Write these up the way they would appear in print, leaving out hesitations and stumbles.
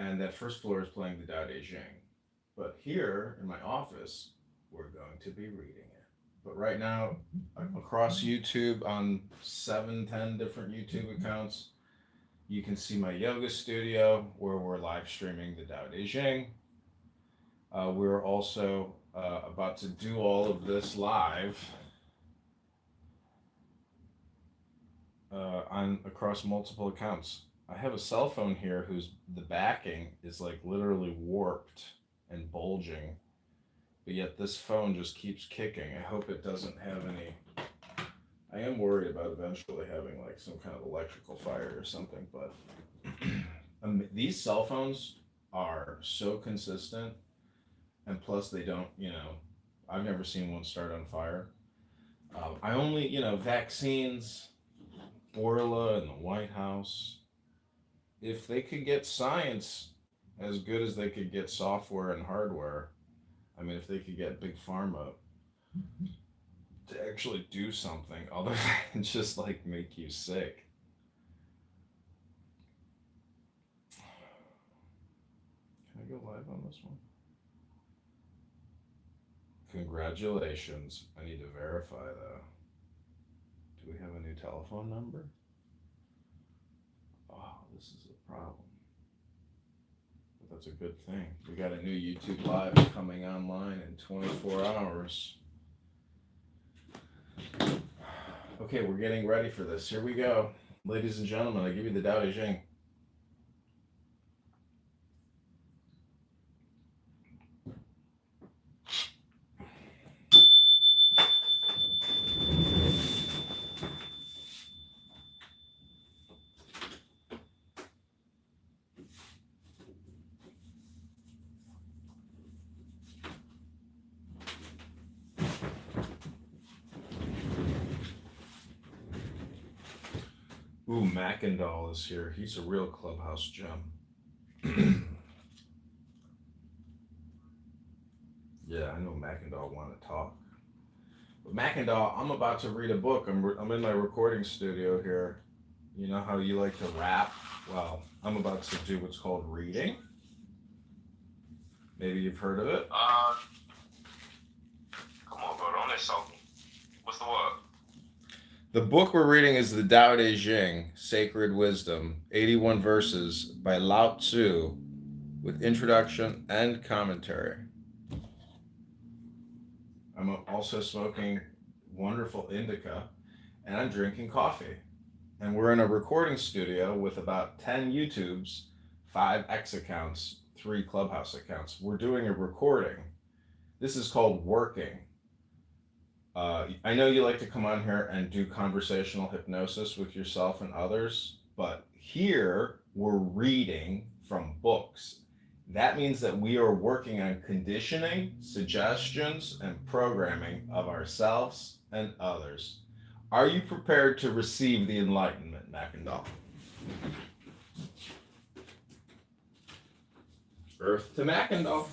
and that first floor is playing the Tao Te Ching. But here in my office, we're going to be reading it. But right now, across YouTube on 7, 10 different YouTube accounts, you can see my yoga studio where we're live streaming the Tao Te Ching. We're also about to do all of this live on across multiple accounts. I have a cell phone here whose the backing is like literally warped and bulging, but yet this phone just keeps kicking. I hope it doesn't have any. I am worried about eventually having like some kind of electrical fire or something, but these cell phones are so consistent, and plus they don't, I've never seen one start on fire. I only, vaccines, Borla and the White House, if they could get science as good as they could get software and hardware, I mean, if they could get big pharma to actually do something other than just like make you sick. Can I go live on this one? Congratulations. I need to verify though. Do we have a new telephone number? Oh, this is a problem. But that's a good thing. We got a new YouTube Live coming online in 24 hours. Okay, we're getting ready for this. Here we go. Ladies and gentlemen, I give you the Tao Te Ching. Ooh, Mackendall is here. He's a real clubhouse gem. Yeah, I know Mackendall want to talk. But Mackendall, I'm about to read a book. I'm in my recording studio here. You know how you like to rap? Well, I'm about to do what's called reading. Maybe you've heard of it. Come on, bro. Don't insult me. What's the word? The book we're reading is the Tao Te Ching, Sacred Wisdom, 81 verses by Lao Tzu, with introduction and commentary. I'm also smoking wonderful indica, and I'm drinking coffee. And we're in a recording studio with about 10 YouTubes, 5 X accounts, 3 Clubhouse accounts. We're doing a recording. This is called working. I know you like to come on here and do conversational hypnosis with yourself and others, but here we're reading from books. That means that we are working on conditioning, suggestions, and programming of ourselves and others. Are you prepared to receive the enlightenment, Mackendall? Earth to Mackendall.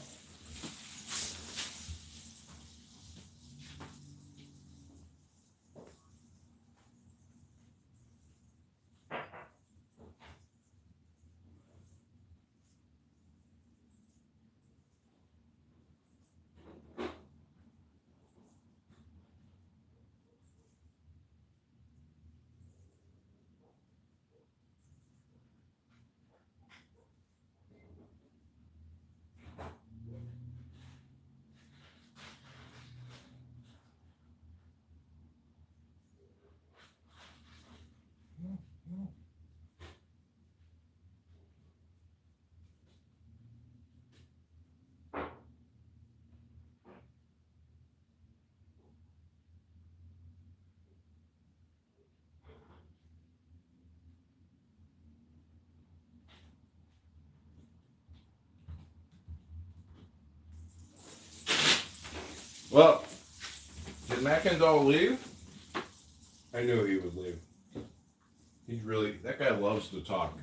Well, did Mackendall leave? I knew he would leave. That guy loves to talk.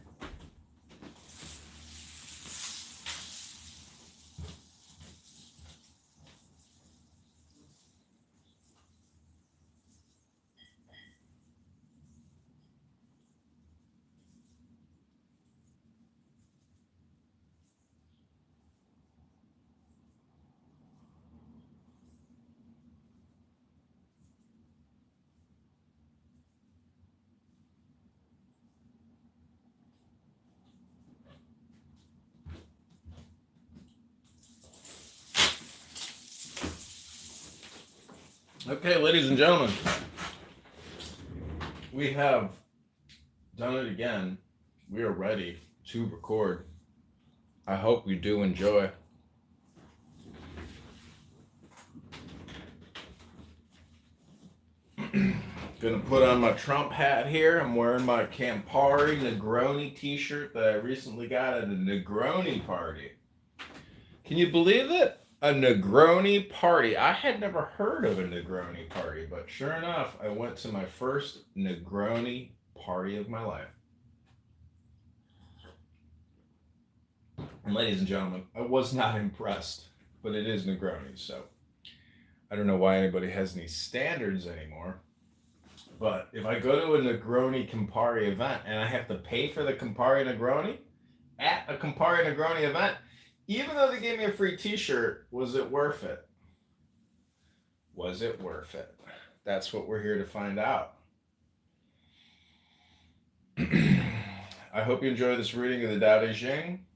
Okay, ladies and gentlemen, we have done it again. We are ready to record. I hope you do enjoy. Gonna put on my Trump hat here. I'm wearing my Campari Negroni t-shirt that I recently got at a Negroni party. Can you believe it? A Negroni party. I had never heard of a Negroni party, but sure enough, I went to my first Negroni party of my life. And ladies and gentlemen, I was not impressed, but it is Negroni, so I don't know why anybody has any standards anymore. But if I go to a Negroni Campari event and I have to pay for the Campari Negroni at a Campari Negroni event, even though they gave me a free t-shirt, was it worth it? Was it worth it? That's what we're here to find out. I hope you enjoy this reading of the Tao Te Ching.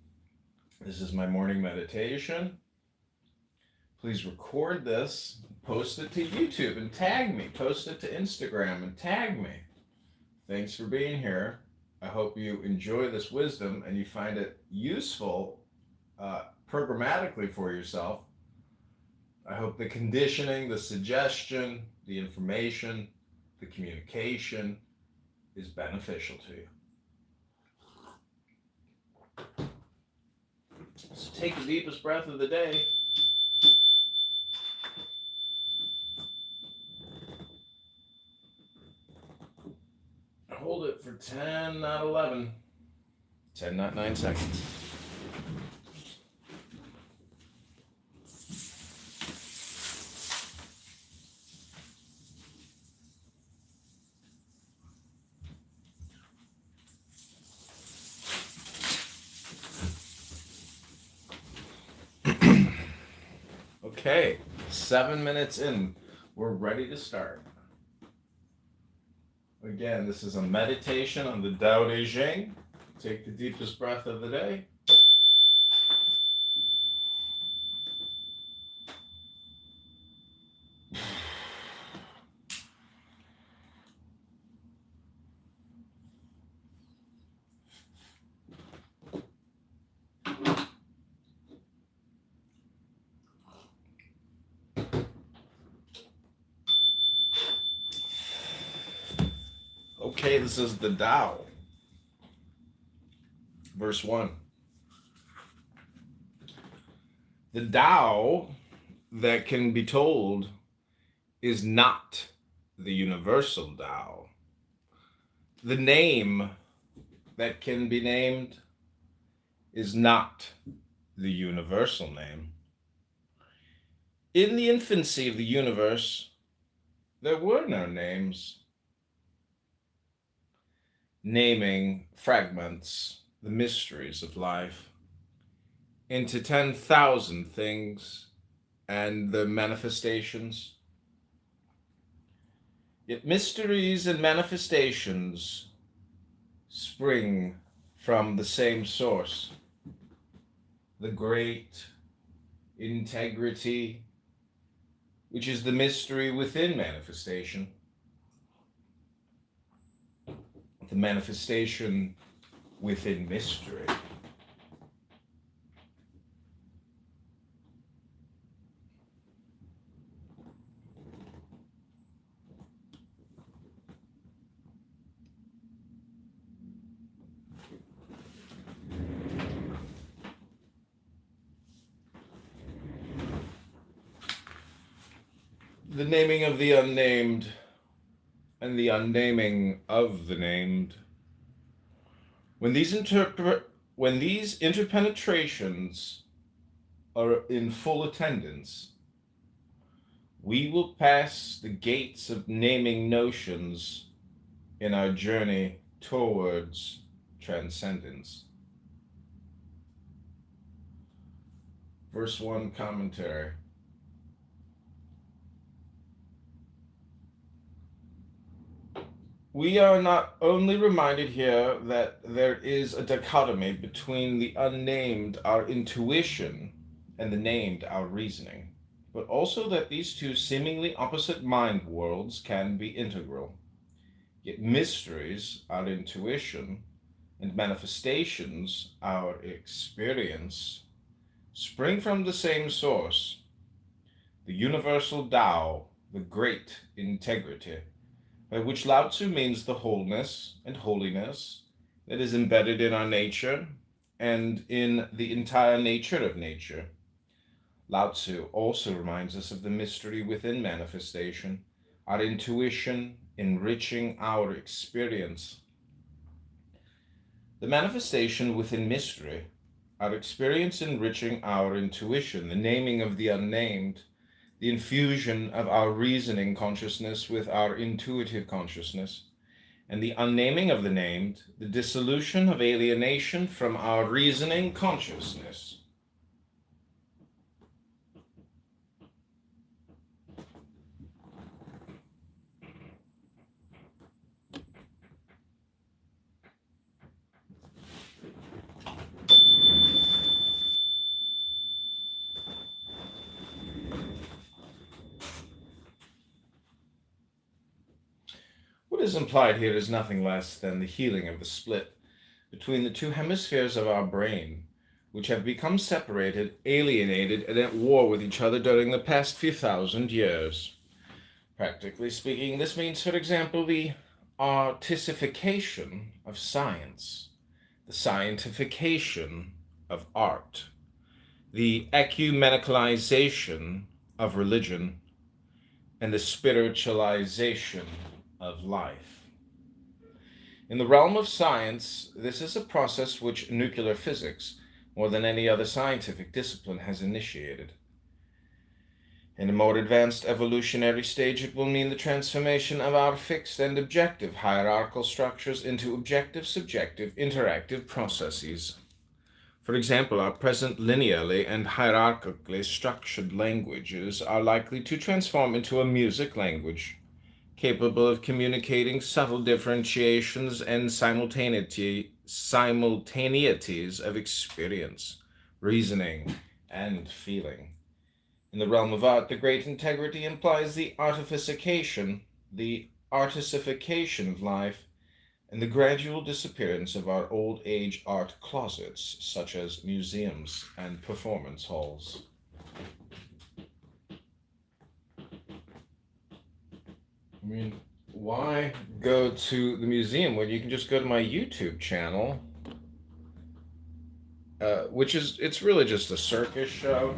This is my morning meditation. Please record this, post it to YouTube and tag me. Post it to Instagram and tag me. Thanks for being here. I hope you enjoy this wisdom and you find it useful programmatically for yourself. I hope the conditioning, the suggestion, the information, the communication is beneficial to you. So take the deepest breath of the day. Hold it for 10, not 11. 10, not 9 seconds. Okay, 7 minutes in. We're ready to start. Again, this is a meditation on the Tao Te Ching. Take the deepest breath of the day. Okay, this is the Tao. Verse 1. The Tao that can be told is not the universal Tao. The name that can be named is not the universal name. In the infancy of the universe, there were no names. Naming fragments the mysteries of life into 10,000 things and the manifestations. Yet mysteries and manifestations spring from the same source, the great integrity, which is the mystery within manifestation. The manifestation within mystery. The naming of the unnamed and the unnaming of the named. When these interpenetrations are in full attendance, we will pass the gates of naming notions in our journey towards transcendence. Verse 1 commentary. We are not only reminded here that there is a dichotomy between the unnamed, our intuition, and the named, our reasoning, but also that these two seemingly opposite mind worlds can be integral. Yet mysteries, our intuition, and manifestations, our experience, spring from the same source, the universal Tao, the great integrity, by which Lao Tzu means the wholeness and holiness that is embedded in our nature and in the entire nature of nature. Lao Tzu also reminds us of the mystery within manifestation, our intuition enriching our experience. The manifestation within mystery, our experience enriching our intuition, the naming of the unnamed, the infusion of our reasoning consciousness with our intuitive consciousness, and the unnaming of the named, the dissolution of alienation from our reasoning consciousness. What is implied here is nothing less than the healing of the split between the two hemispheres of our brain, which have become separated, alienated, and at war with each other during the past few thousand years. Practically speaking, this means, for example, the artistification of science, the scientification of art, the ecumenicalization of religion, and the spiritualization of life. In the realm of science, this is a process which nuclear physics, more than any other scientific discipline, has initiated. In a more advanced evolutionary stage, it will mean the transformation of our fixed and objective hierarchical structures into objective, subjective, interactive processes. For example, our present linearly and hierarchically structured languages are likely to transform into a music language, capable of communicating subtle differentiations and simultaneities of experience, reasoning, and feeling. In the realm of art, the great integrity implies the artificication of life, and the gradual disappearance of our old age art closets, such as museums and performance halls. I mean, why go to the museum when you can just go to my YouTube channel, which is, it's really just a circus show.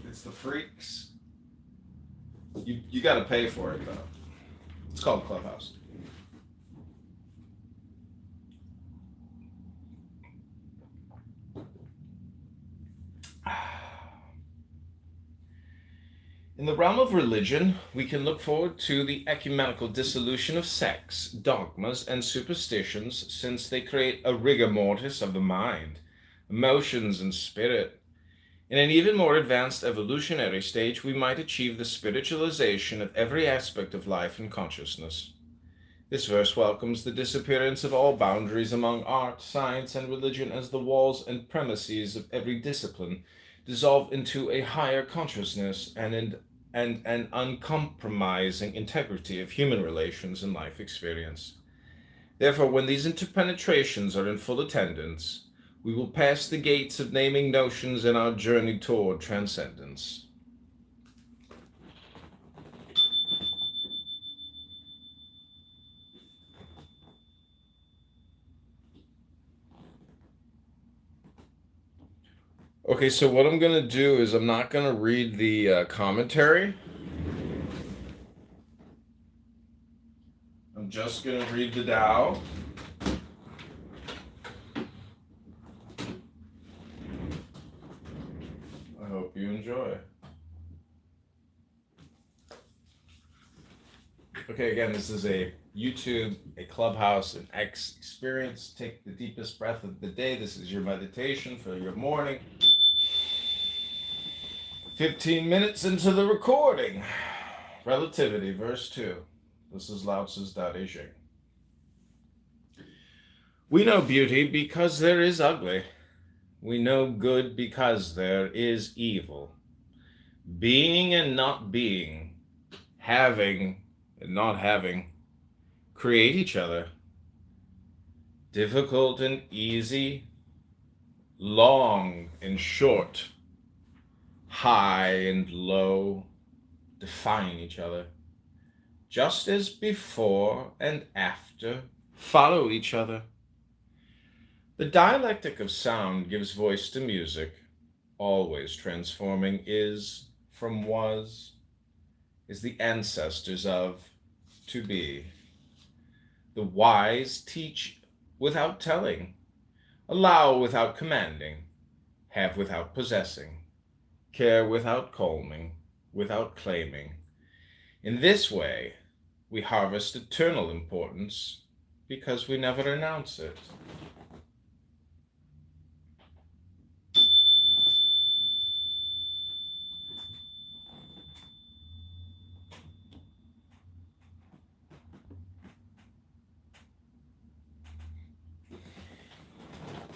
It's the freaks. You got to pay for it, though. It's called Clubhouse. In the realm of religion, we can look forward to the ecumenical dissolution of sects, dogmas, and superstitions, since they create a rigor mortis of the mind, emotions, and spirit. In an even more advanced evolutionary stage, we might achieve the spiritualization of every aspect of life and consciousness. This verse welcomes the disappearance of all boundaries among art, science, and religion as the walls and premises of every discipline dissolve into a higher consciousness and an uncompromising integrity of human relations and life experience. Therefore, when these interpenetrations are in full attendance, we will pass the gates of naming notions in our journey toward transcendence. Okay, so what I'm going to do is I'm not going to read the commentary. I'm just going to read the Tao. I hope you enjoy. Okay, again, this is a YouTube, a Clubhouse, an X experience. Take the deepest breath of the day. This is your meditation for your morning. 15 minutes into the recording. Relativity, verse 2. This is Lao Tzu's Tao Te Ching. We know beauty because there is ugly. We know good because there is evil. being and not being, having and not having, create each other. Difficult and easy, long and short, high and low, define each other. Just as before and after follow each other. The dialectic of sound gives voice to music, always transforming, is from was, is the ancestors of to be. The wise teach without telling, allow without commanding, have without possessing, care without calming, without claiming. In this way, we harvest eternal importance because we never announce it.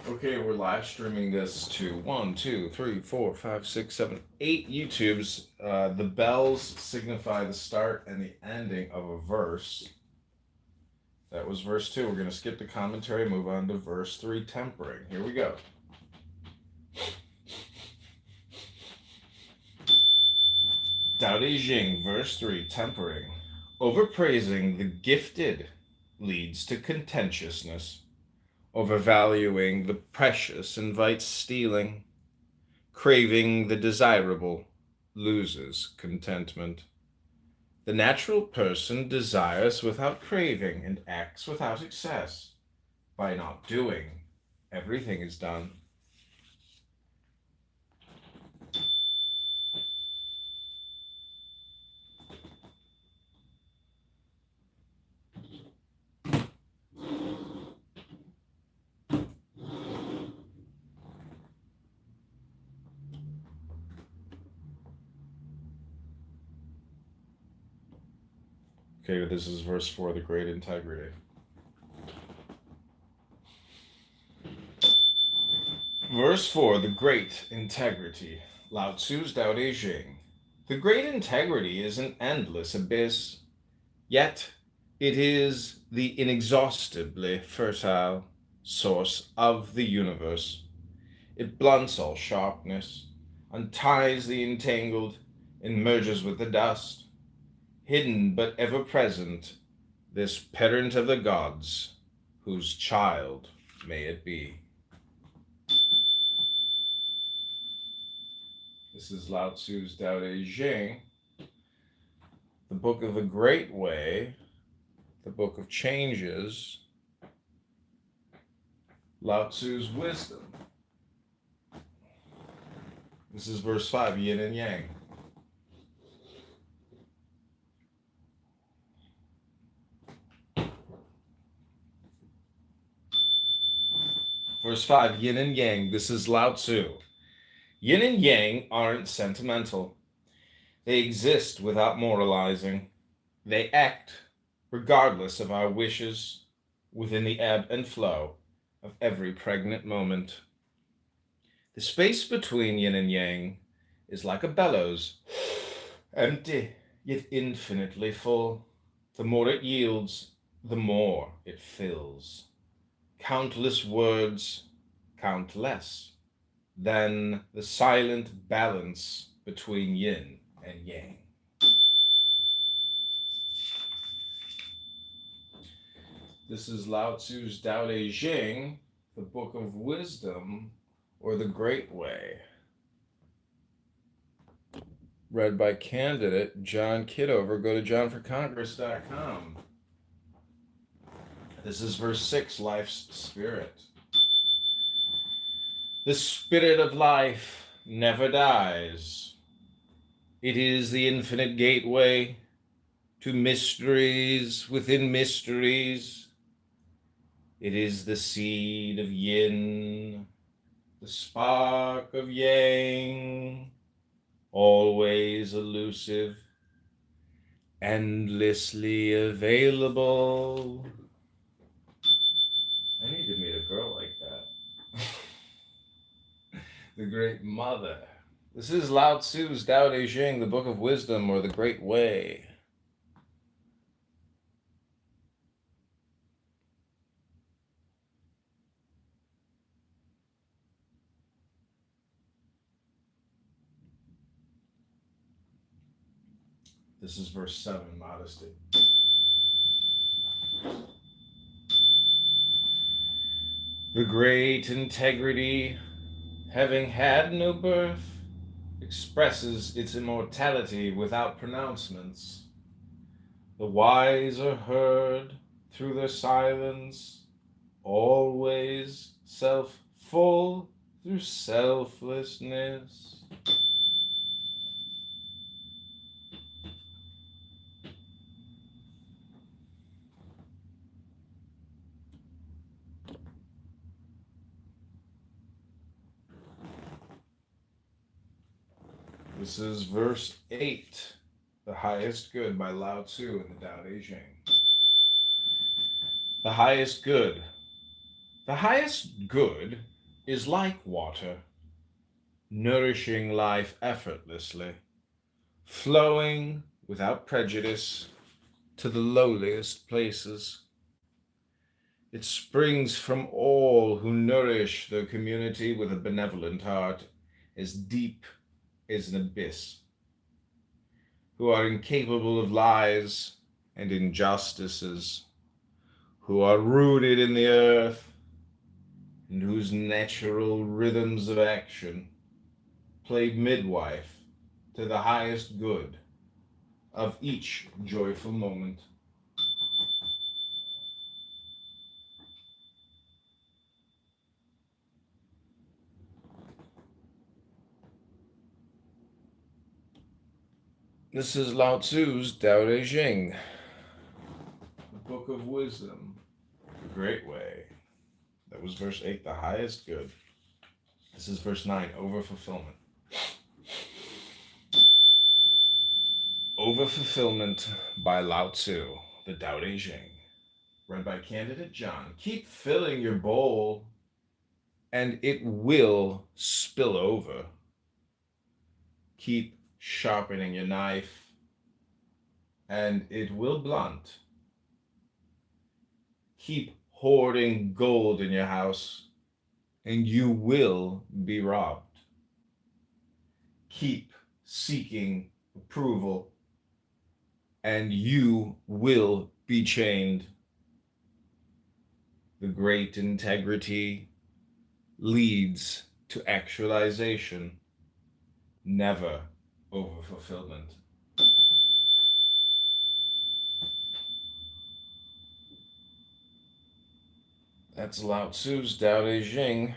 Okay, we're live streaming this to 1, 2, 3, 4, 5, 6, 7, 8 YouTubes. The bells signify the start and the ending of a verse. That was verse 2. We're going to skip the commentary, move on to verse 3, tempering. Here we go. Tao Te Ching, verse 3, tempering. Overpraising the gifted leads to contentiousness. Overvaluing the precious invites stealing. Craving the desirable loses contentment. The natural person desires without craving and acts without excess. By not doing, everything is done. Okay, this is verse 4, the great integrity. Verse 4, the great integrity. Lao Tzu's Tao Te Ching. The great integrity is an endless abyss, yet it is the inexhaustibly fertile source of the universe. It blunts all sharpness, unties the entangled, and merges with the dust. Hidden but ever present, this parent of the gods, whose child may it be. This is Lao Tzu's Tao Te Ching, the book of the Great Way, the book of changes, Lao Tzu's wisdom. This is verse 5, yin and yang. Verse 5, yin and yang. This is Lao Tzu. Yin and yang aren't sentimental. They exist without moralizing. They act regardless of our wishes within the ebb and flow of every pregnant moment. The space between yin and yang is like a bellows, empty yet infinitely full. The more it yields, the more it fills. Countless words count less than the silent balance between yin and yang. This is Lao Tzu's Tao Te Ching, the Book of Wisdom, or the Great Way. Read by candidate John Kitover. Go to johnforcongress.com. This is verse 6, life's spirit. The spirit of life never dies. It is the infinite gateway to mysteries within mysteries. It is the seed of yin, the spark of yang, always elusive, endlessly available. I need to meet a girl like that. The great mother. This is Lao Tzu's Tao Te Ching, the Book of Wisdom, or the Great Way. This is verse 7, modesty. The great integrity, having had no birth, expresses its immortality without pronouncements. The wise are heard through their silence, always self-full through selflessness. This is verse 8, The Highest Good by Lao Tzu in the Tao Te Ching. The highest good. The highest good is like water, nourishing life effortlessly, flowing without prejudice to the lowliest places. It springs from all who nourish their community with a benevolent heart, as deep as an abyss, who are incapable of lies and injustices, who are rooted in the earth, and whose natural rhythms of action play midwife to the highest good of each joyful moment. This is Lao Tzu's Tao Te Ching, the Book of Wisdom, the Great Way. That was verse 8, the highest good. This is verse 9, overfulfillment. Overfulfillment by Lao Tzu, the Tao Te Ching, read by Candidate John. Keep filling your bowl, and it will spill over. Keep sharpening your knife, and it will blunt. Keep hoarding gold in your house, and you will be robbed. Keep seeking approval, and you will be chained. The great integrity leads to actualization, never overfulfillment. That's Lao Tzu's Tao Te Ching,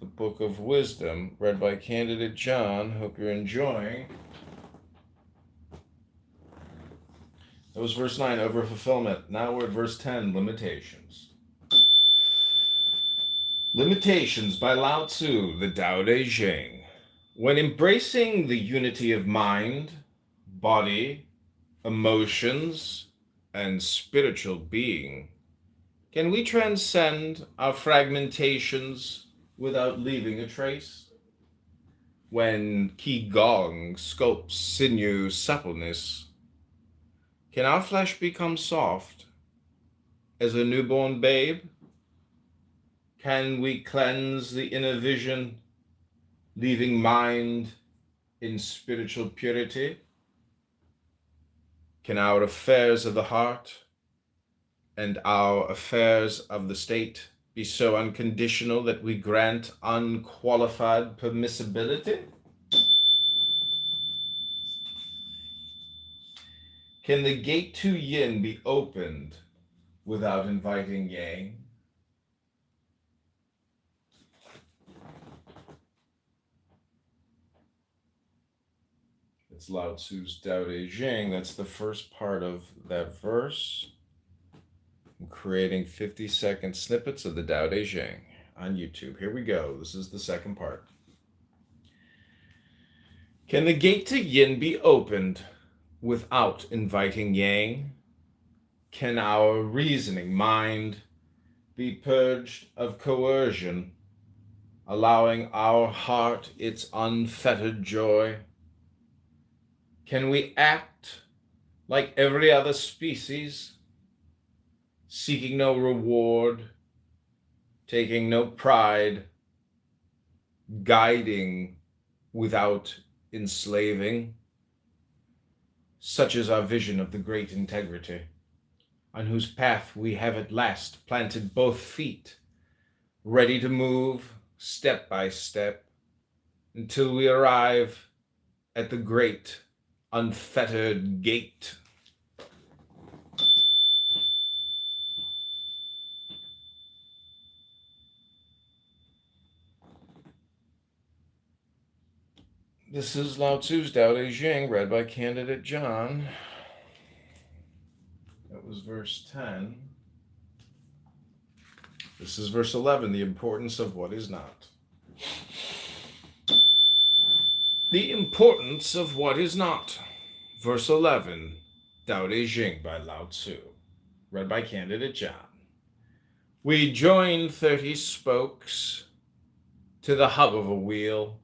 the Book of Wisdom, read by Candidate John. Hope you're enjoying. That was verse 9, overfulfillment. Now we're at verse 10, limitations. Limitations by Lao Tzu, the Tao Te Ching. When embracing the unity of mind, body, emotions, and spiritual being, can we transcend our fragmentations without leaving a trace? When Qigong sculpts sinew suppleness, can our flesh become soft as a newborn babe? Can we cleanse the inner vision, leaving mind in spiritual purity? Can our affairs of the heart and our affairs of the state be so unconditional that we grant unqualified permissibility? Can the gate to yin be opened without inviting yang? It's Lao Tzu's Tao Te Ching. That's the first part of that verse. I'm creating 50-second snippets of the Tao Te Ching on YouTube. Here we go. This is the second part. Can the gate to yin be opened without inviting yang? Can our reasoning mind be purged of coercion allowing our heart its unfettered joy? Can we act like every other species, seeking no reward, taking no pride, guiding without enslaving? Such is our vision of the great integrity, on whose path we have at last planted both feet, ready to move step by step until we arrive at the great unfettered gate. This is Lao Tzu's Tao Te Ching, read by Candidate John. That was verse 10. This is verse 11, the importance of what is not. The importance of what is not. Verse 11, Tao Te Ching by Lao Tzu, read by Candidate John. We join 30 spokes to the hub of a wheel,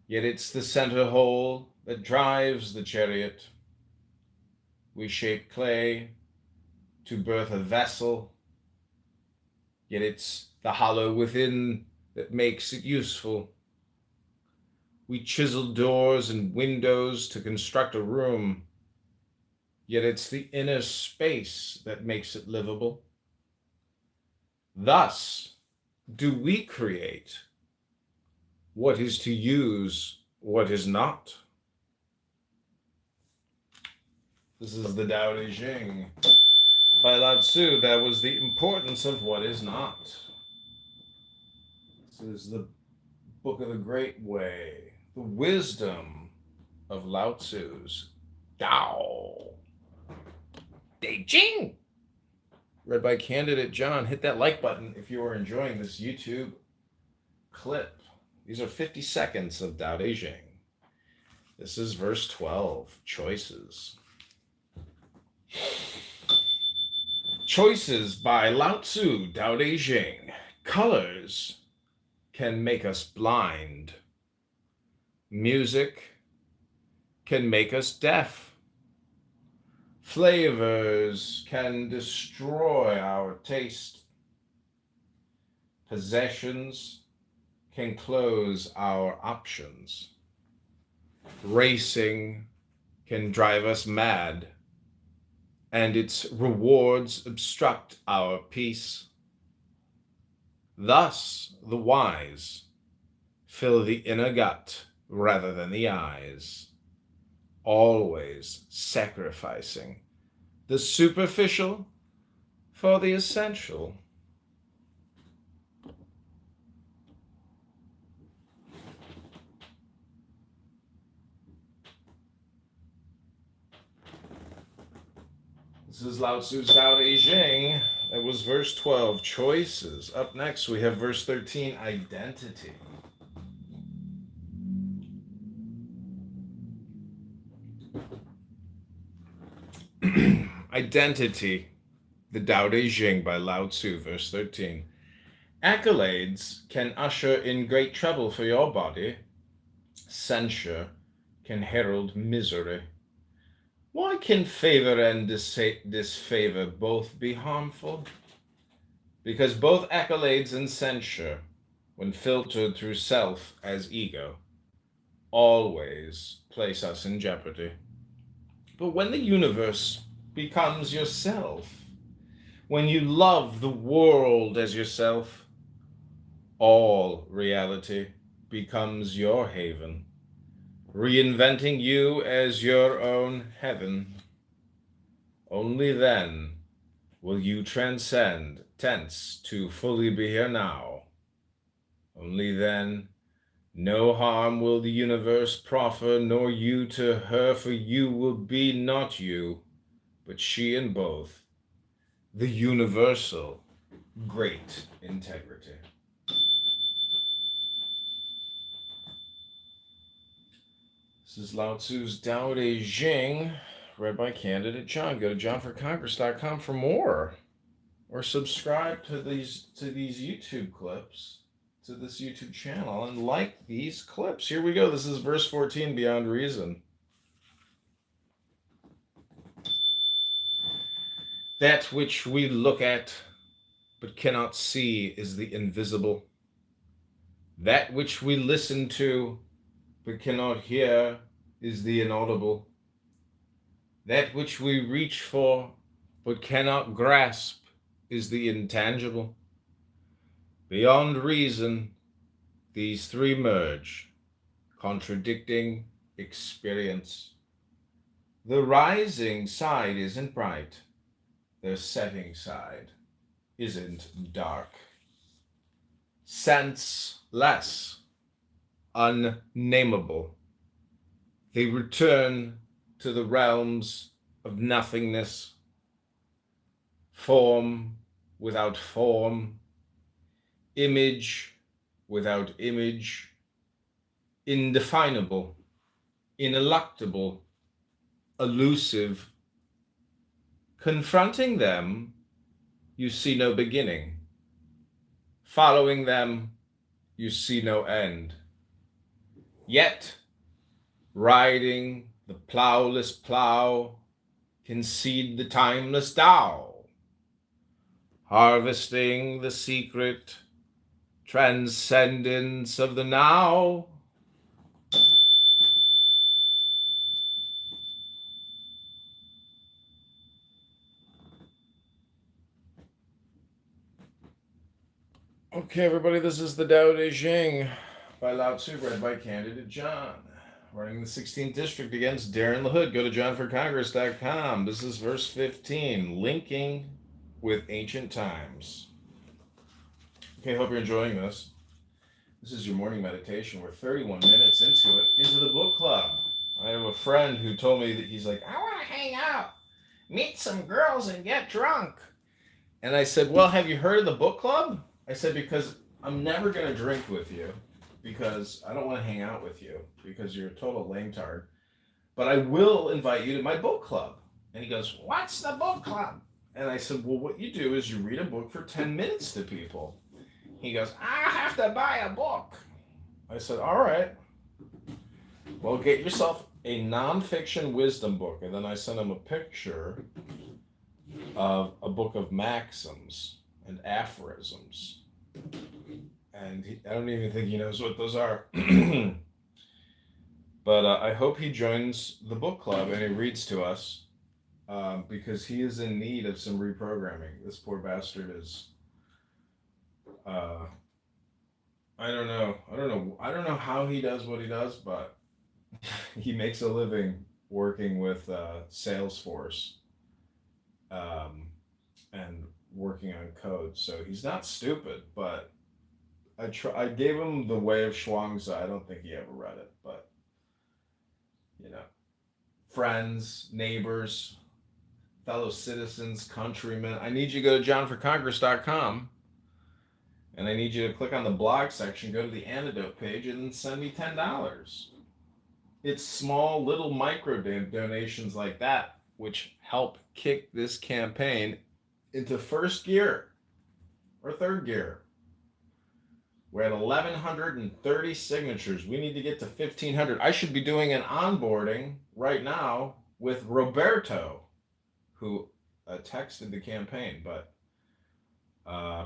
yet it's the center hole that drives the chariot. We shape clay to birth a vessel, yet it's the hollow within that makes it useful. We chisel doors and windows to construct a room, yet it's the inner space that makes it livable. Thus, do we create what is to use what is not. This is the Tao Te Ching by Lao Tzu. That was the importance of what is not. This is the Book of the Great Way, the wisdom of Lao Tzu's Tao Te Ching, read by Candidate John. Hit that like button if you are enjoying this YouTube clip. These are 50 seconds of Tao Te Ching. This is verse 12, choices. Choices by Lao Tzu, Tao Te Ching. Colors can make us blind. Music can make us deaf. Flavors can destroy our taste. Possessions can close our options. Racing can drive us mad, and its rewards obstruct our peace. Thus, the wise fill the inner gut rather than the eyes, always sacrificing the superficial for the essential. This is Lao Tzu's Tao Te Ching. That was verse 12, choices. Up next, we have verse 13, identity. Identity, the Tao Te Ching by Lao Tzu, verse 13. Accolades can usher in great trouble for your body. Censure can herald misery. Why can favor and disfavor both be harmful? Because both accolades and censure, when filtered through self as ego, always place us in jeopardy. But when the universe becomes yourself, when you love the world as yourself, all reality becomes your haven, reinventing you as your own heaven. Only then will you transcend tense to fully be here now. Only then no harm will the universe proffer, nor you to her, for you will be not you, but she in both, the universal great integrity. This is Lao Tzu's Tao Te Ching, read by Candidate John. Go to johnforcongress.com for more, or subscribe to these YouTube clips to this YouTube channel and like these clips. Here we go. This is verse 14, Beyond Reason. That which we look at but cannot see is the invisible. That which we listen to but cannot hear is the inaudible. That which we reach for but cannot grasp is the intangible. Beyond reason, these three merge, contradicting experience. The rising side isn't bright. The setting side isn't dark. Senseless, unnameable. They return to the realms of nothingness. Form without form. Image without image. Indefinable, ineluctable, elusive. Confronting them, you see no beginning. Following them, you see no end. Yet, riding the plowless plow, concede the timeless Tao. Harvesting the secret transcendence of the now. Okay, everybody, this is the Tao Te Ching by Lao Tzu, read by Candidate John. Running the 16th District against Darren LaHood. Go to johnforcongress.com. This is verse 15, linking with ancient times. Okay, hope you're enjoying this. This is your morning meditation. We're 31 minutes into the book club. I have a friend who told me that he's like, I want to hang out, meet some girls, and get drunk. And I said, well, have you heard of the book club? I said, because I'm never going to drink with you, because I don't want to hang out with you, because you're a total lame-tard. But I will invite you to my book club. And he goes, what's the book club? And I said, well, what you do is you read a book for 10 minutes to people. He goes, I have to buy a book. I said, all right. Well, get yourself a nonfiction wisdom book. And then I sent him a picture of a book of maxims and aphorisms. And I don't even think he knows what those are. But I hope he joins the book club and he reads to us, because he is in need of some reprogramming. This poor bastard is, I don't know how he does what he does, but he makes a living working with Salesforce, and working on code. So he's not stupid, but I gave him The Way of Shuangzi. I don't think he ever read it, but friends, neighbors, fellow citizens, countrymen, I need you to go to johnforcongress.com, and I need you to click on the blog section, go to the antidote page, and then send me $10. It's small little micro donations like that which help kick this campaign into first gear or third gear. We're at 1,130 signatures. We need to get to 1,500. I should be doing an onboarding right now with Roberto, who texted the campaign, but I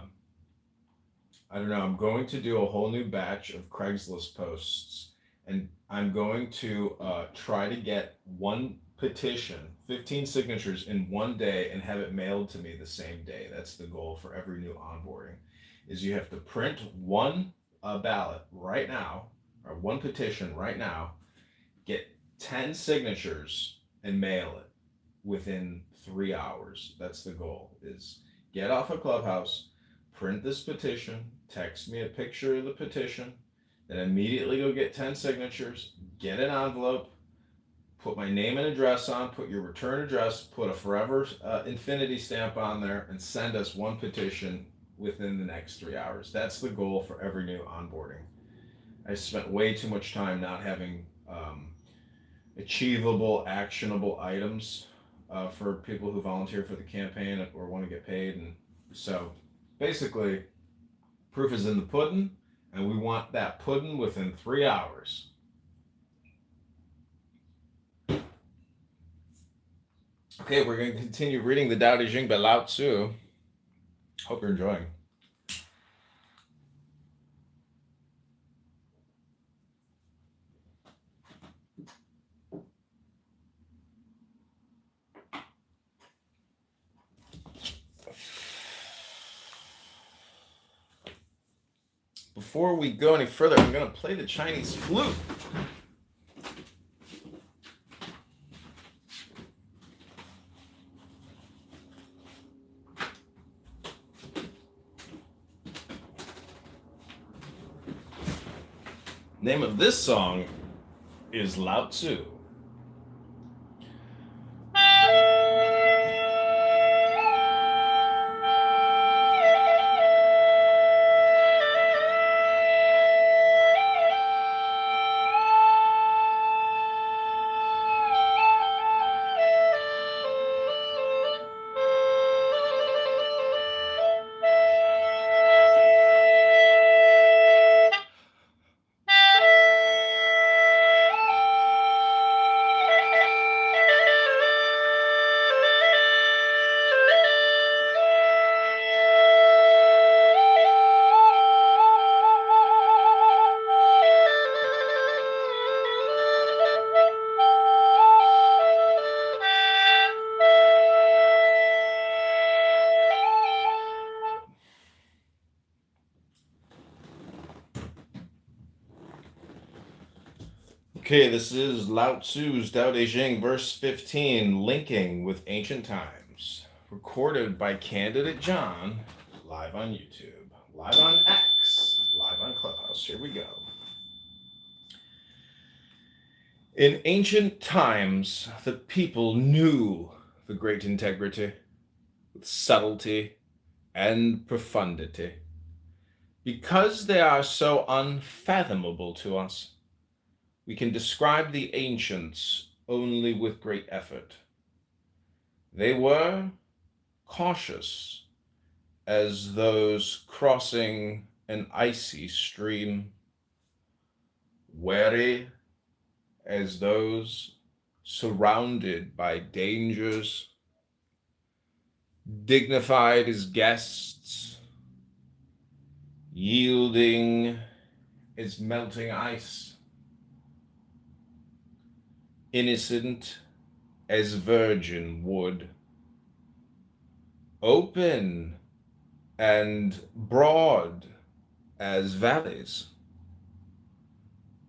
don't know. I'm going to do a whole new batch of Craigslist posts, and I'm going to try to get one petition, 15 signatures in one day, and have it mailed to me the same day. That's the goal for every new onboarding, is you have to print one ballot right now, or one petition right now, get 10 signatures, and mail it within 3 hours. That's the goal, is get off of Clubhouse, print this petition, text me a picture of the petition, then immediately go get 10 signatures, get an envelope, put my name and address on, put your return address, put a forever infinity stamp on there, and send us one petition within the next 3 hours. That's the goal for every new onboarding. I spent way too much time not having achievable, actionable items for people who volunteer for the campaign or want to get paid. And so basically, proof is in the pudding, And we want that pudding within 3 hours. Okay, we're going to continue reading the Tao Te Ching by Lao Tzu. Hope you're enjoying. Before we go any further, I'm going to play the Chinese flute. Name of this song is Lao Tzu. Okay, this is Lao Tzu's Tao Te Ching, verse 15, linking with ancient times. Recorded by Candidate John, live on YouTube, live on X, live on Clubhouse. Here we go. In ancient times, the people knew the great integrity with subtlety and profundity. Because they are so unfathomable to us, we can describe the ancients only with great effort. They were cautious as those crossing an icy stream, wary as those surrounded by dangers, dignified as guests, yielding as melting ice, innocent as virgin wood, open and broad as valleys,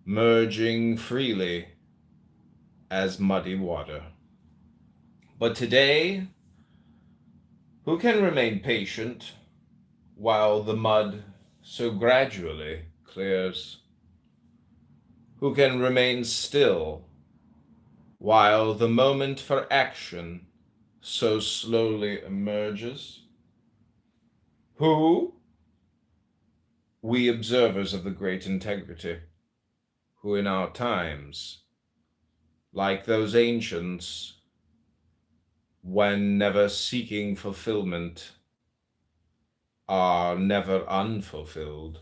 merging freely as muddy water. But today, who can remain patient while the mud so gradually clears? Who can remain still while the moment for action so slowly emerges? Who? We observers of the great integrity, who in our times, like those ancients, when never seeking fulfillment, are never unfulfilled.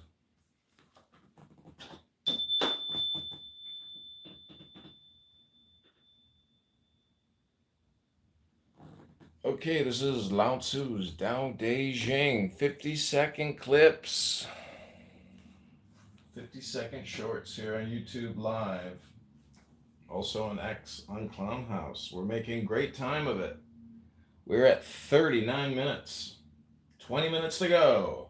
Okay, this is Lao Tzu's Tao Te Ching, 50-second clips, 50-second shorts here on YouTube Live, also on X, on Clownhouse. We're making great time of it. We're at 39 minutes, 20 minutes to go.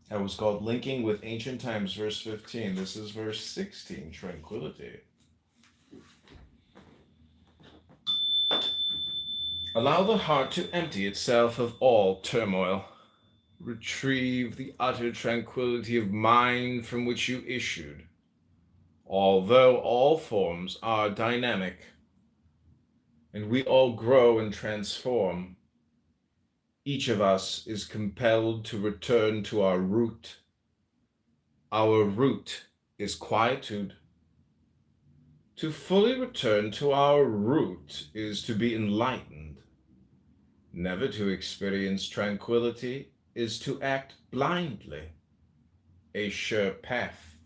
That was called Linking with Ancient Times, verse 15. This is verse 16, Tranquility. Allow the heart to empty itself of all turmoil. Retrieve the utter tranquility of mind from which you issued. Although all forms are dynamic, and we all grow and transform, each of us is compelled to return to our root. Our root is quietude. To fully return to our root is to be enlightened, Never to experience tranquility is to act blindly, a sure path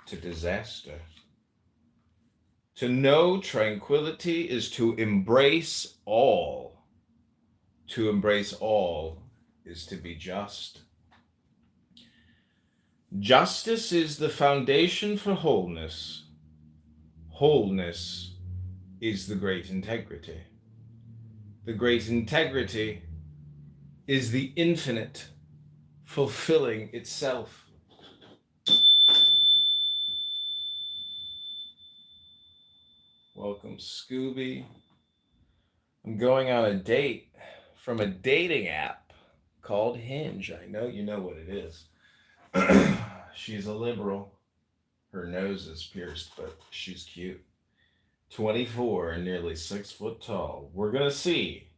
to disaster. To know tranquility is to embrace all. To embrace all is to be just. Justice is the foundation for wholeness. Wholeness is the great integrity. The great integrity is the infinite fulfilling itself. Welcome, Scooby. I'm going on a date from a dating app called Hinge. I know you know what it is. She's a liberal. Her nose is pierced, but she's cute. 24 and nearly 6 foot tall. We're going to see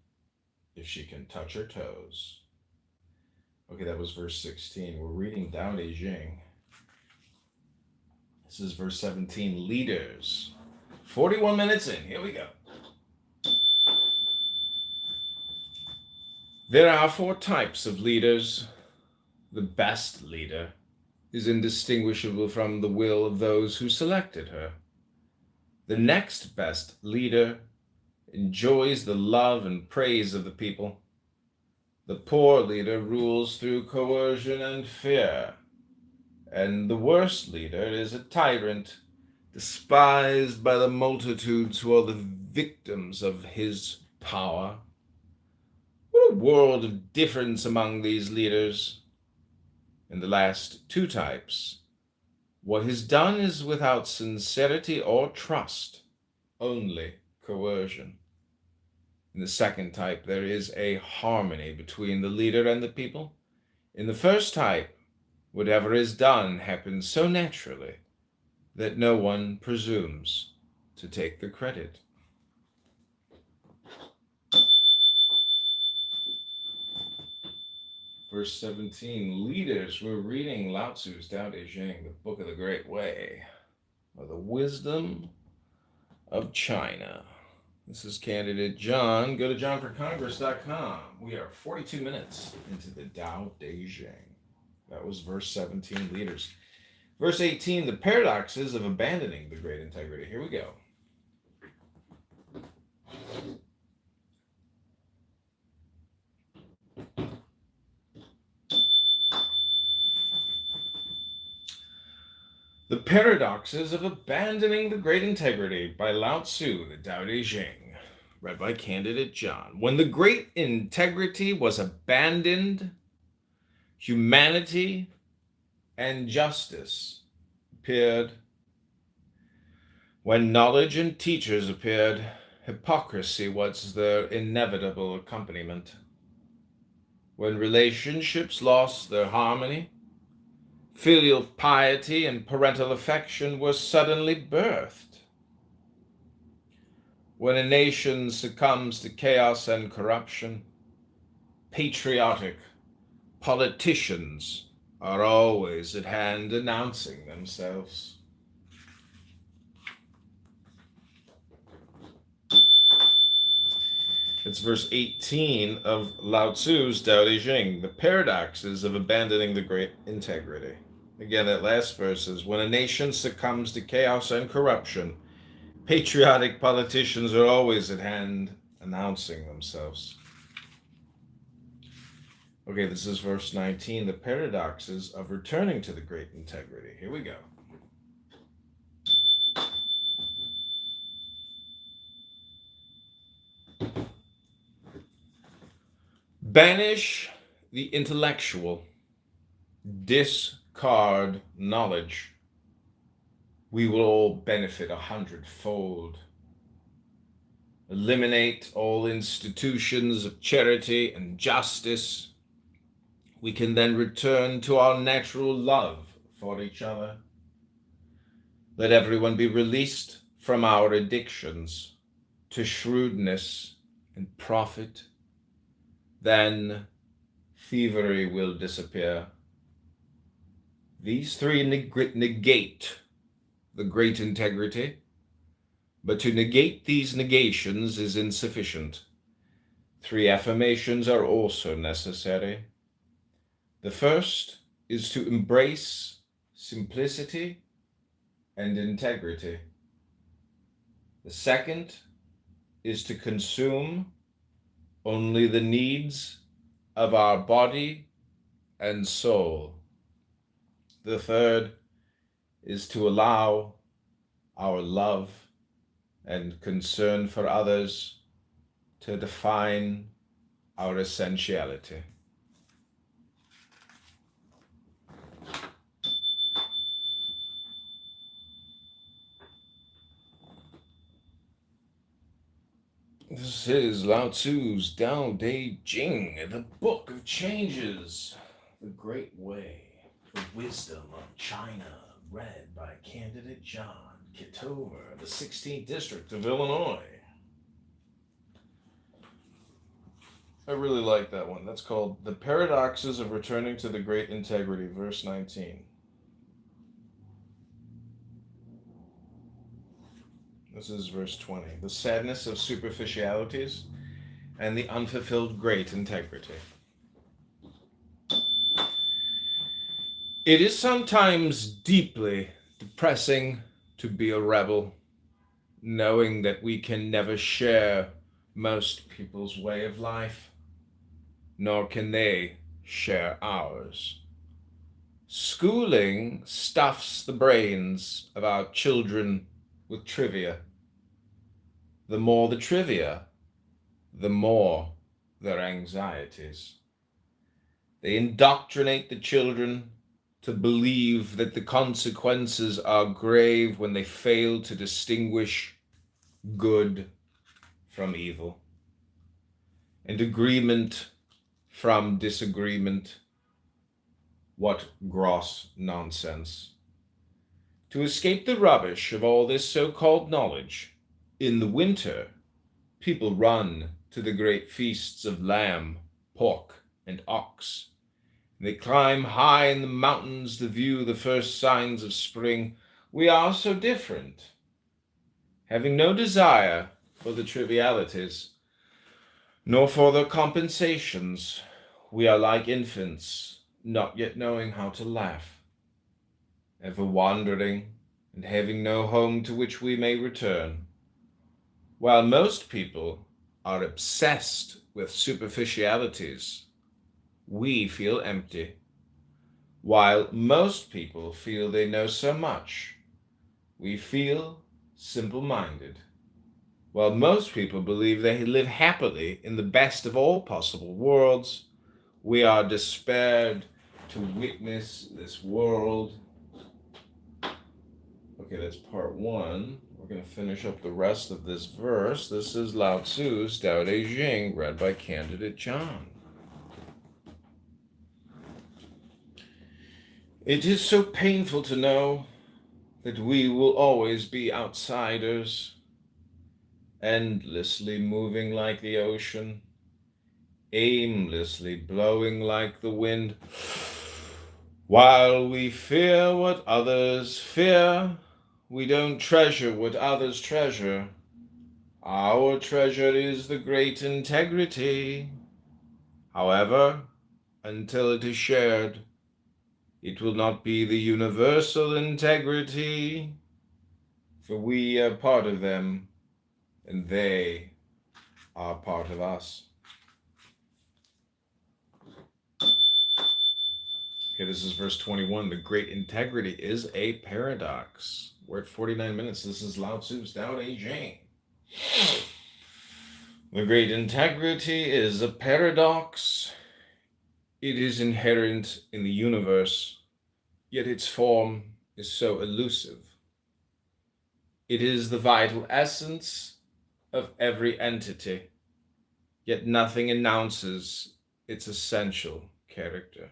if she can touch her toes. Okay, that was verse 16. We're reading Tao Te Ching. This is verse 17. Leaders. 41 minutes in. Here we go. There are 4 types of leaders. The best leader is indistinguishable from the will of those who selected her. The next best leader enjoys the love and praise of the people. The poor leader rules through coercion and fear. And the worst leader is a tyrant, despised by the multitudes who are the victims of his power. What a world of difference among these leaders. In the last 2 types, what is done is without sincerity or trust, only coercion. In the second type, there is a harmony between the leader and the people. In the first type, whatever is done happens so naturally that no one presumes to take the credit. Verse 17, leaders, we're reading Lao Tzu's Tao Te Ching, the Book of the Great Way, or the Wisdom of China. This is candidate John. Go to johnforcongress.com. We are 42 minutes into the Tao Te Ching. That was verse 17, leaders. Verse 18, the paradoxes of abandoning the great integrity. Here we go. The Paradoxes of Abandoning the Great Integrity by Lao Tzu, the Tao Te Ching, read by candidate John. When the great integrity was abandoned, humanity and justice appeared. When knowledge and teachers appeared, hypocrisy was their inevitable accompaniment. When relationships lost their harmony, filial piety and parental affection were suddenly birthed. When a nation succumbs to chaos and corruption, patriotic politicians are always at hand announcing themselves. It's verse 18 of Lao Tzu's Tao Te Ching, the paradoxes of abandoning the great integrity. Again, that last verse is, when a nation succumbs to chaos and corruption, patriotic politicians are always at hand announcing themselves. Okay, this is verse 19, the paradoxes of returning to the great integrity. Here we go. Banish the intellectual, discard knowledge. We will all benefit 100-fold. Eliminate all institutions of charity and justice. We can then return to our natural love for each other. Let everyone be released from our addictions to shrewdness and profit. Then thievery will disappear. These 3 negate the great integrity, but to negate these negations is insufficient. 3 affirmations are also necessary. The first is to embrace simplicity and integrity. The second is to consume only the needs of our body and soul. The third is to allow our love and concern for others to define our essentiality. This is Lao Tzu's Tao Te Ching, the Book of Changes, the Great Way, the Wisdom of China, read by candidate John Kitover, the 16th District of Illinois. I really like that one. That's called The Paradoxes of Returning to the Great Integrity, verse 19. This is verse 20. The sadness of superficialities and the unfulfilled great integrity. It is sometimes deeply depressing to be a rebel, knowing that we can never share most people's way of life, nor can they share ours. Schooling stuffs the brains of our children with trivia. The more the trivia, the more their anxieties. They indoctrinate the children to believe that the consequences are grave when they fail to distinguish good from evil, and agreement from disagreement. What gross nonsense. To escape the rubbish of all this so-called knowledge, in the winter, people run to the great feasts of lamb, pork, and ox. They climb high in the mountains to view the first signs of spring. We are so different. Having no desire for the trivialities, nor for the compensations, we are like infants, not yet knowing how to laugh, ever wandering and having no home to which we may return. While most people are obsessed with superficialities, we feel empty. While most people feel they know so much, we feel simple-minded. While most people believe they live happily in the best of all possible worlds, we are despaired to witness this world. Okay, that's part one. We're going to finish up the rest of this verse. This is Lao Tzu's Tao Te Ching, read by candidate John. It is so painful to know that we will always be outsiders, endlessly moving like the ocean, aimlessly blowing like the wind. While we fear what others fear, we don't treasure what others treasure. Our treasure is the great integrity. However, until it is shared, it will not be the universal integrity, for we are part of them, and they are part of us. Okay, this is verse 21. The great integrity is a paradox. We're at 49 minutes. This is Lao Tzu's Tao Te Ching. The great integrity is a paradox. It is inherent in the universe, yet its form is so elusive. It is the vital essence of every entity, yet nothing announces its essential character.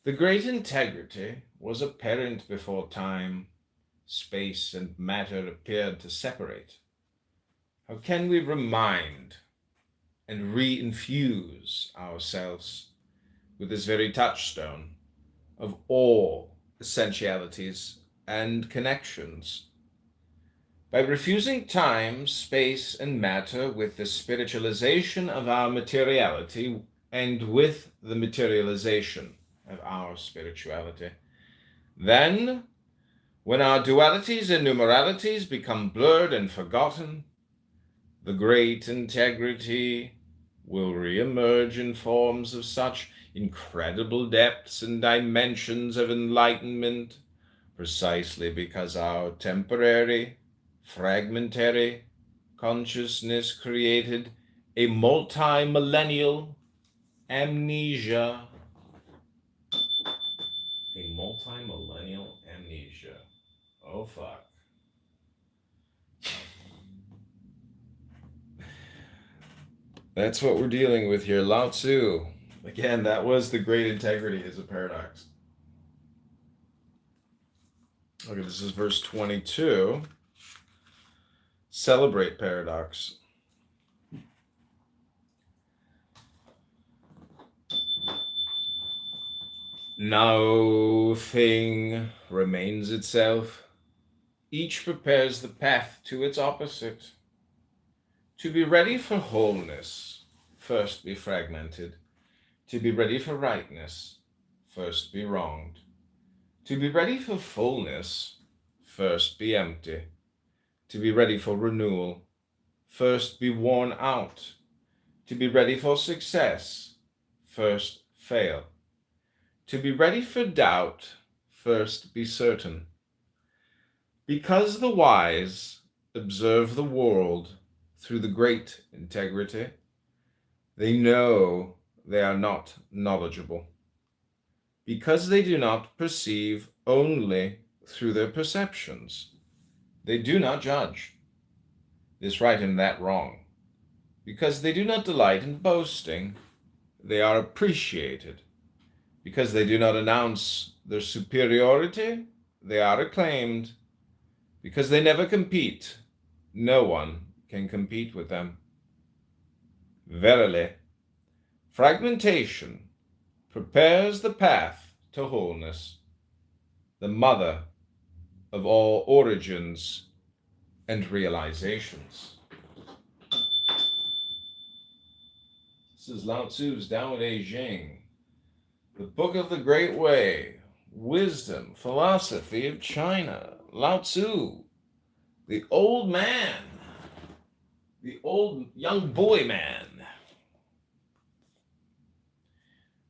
The great integrity was apparent before time, space, and matter appeared to separate. How can we remind and re-infuse ourselves with this very touchstone of all essentialities and connections? By refusing time, space, and matter with the spiritualization of our materiality and with the materialization of our spirituality, then, when our dualities and numeralities become blurred and forgotten, the great integrity will re-emerge in forms of such incredible depths and dimensions of enlightenment, precisely because our temporary, fragmentary consciousness created a multi-millennial amnesia. A multi-millennial amnesia. Oh, fuck. That's what we're dealing with here. Lao Tzu. Again, that was the great integrity is a paradox. Okay, this is verse 22. Celebrate paradox. No thing remains itself. Each prepares the path to its opposite. To be ready for wholeness, first be fragmented. To be ready for rightness, first be wronged. To be ready for fullness, first be empty. To be ready for renewal, first be worn out. To be ready for success, first fail. To be ready for doubt, first be certain. Because the wise observe the world through the great integrity, they know they are not knowledgeable. Because they do not perceive only through their perceptions, they do not judge this right and that wrong. Because they do not delight in boasting, they are appreciated. Because they do not announce their superiority, they are acclaimed. Because they never compete, no one can compete with them. Verily, fragmentation prepares the path to wholeness, the mother of all origins and realizations. This is Lao Tzu's Tao Te Ching, the Book of the Great Way, Wisdom, Philosophy of China. Lao Tzu, the old man, the old young boy man.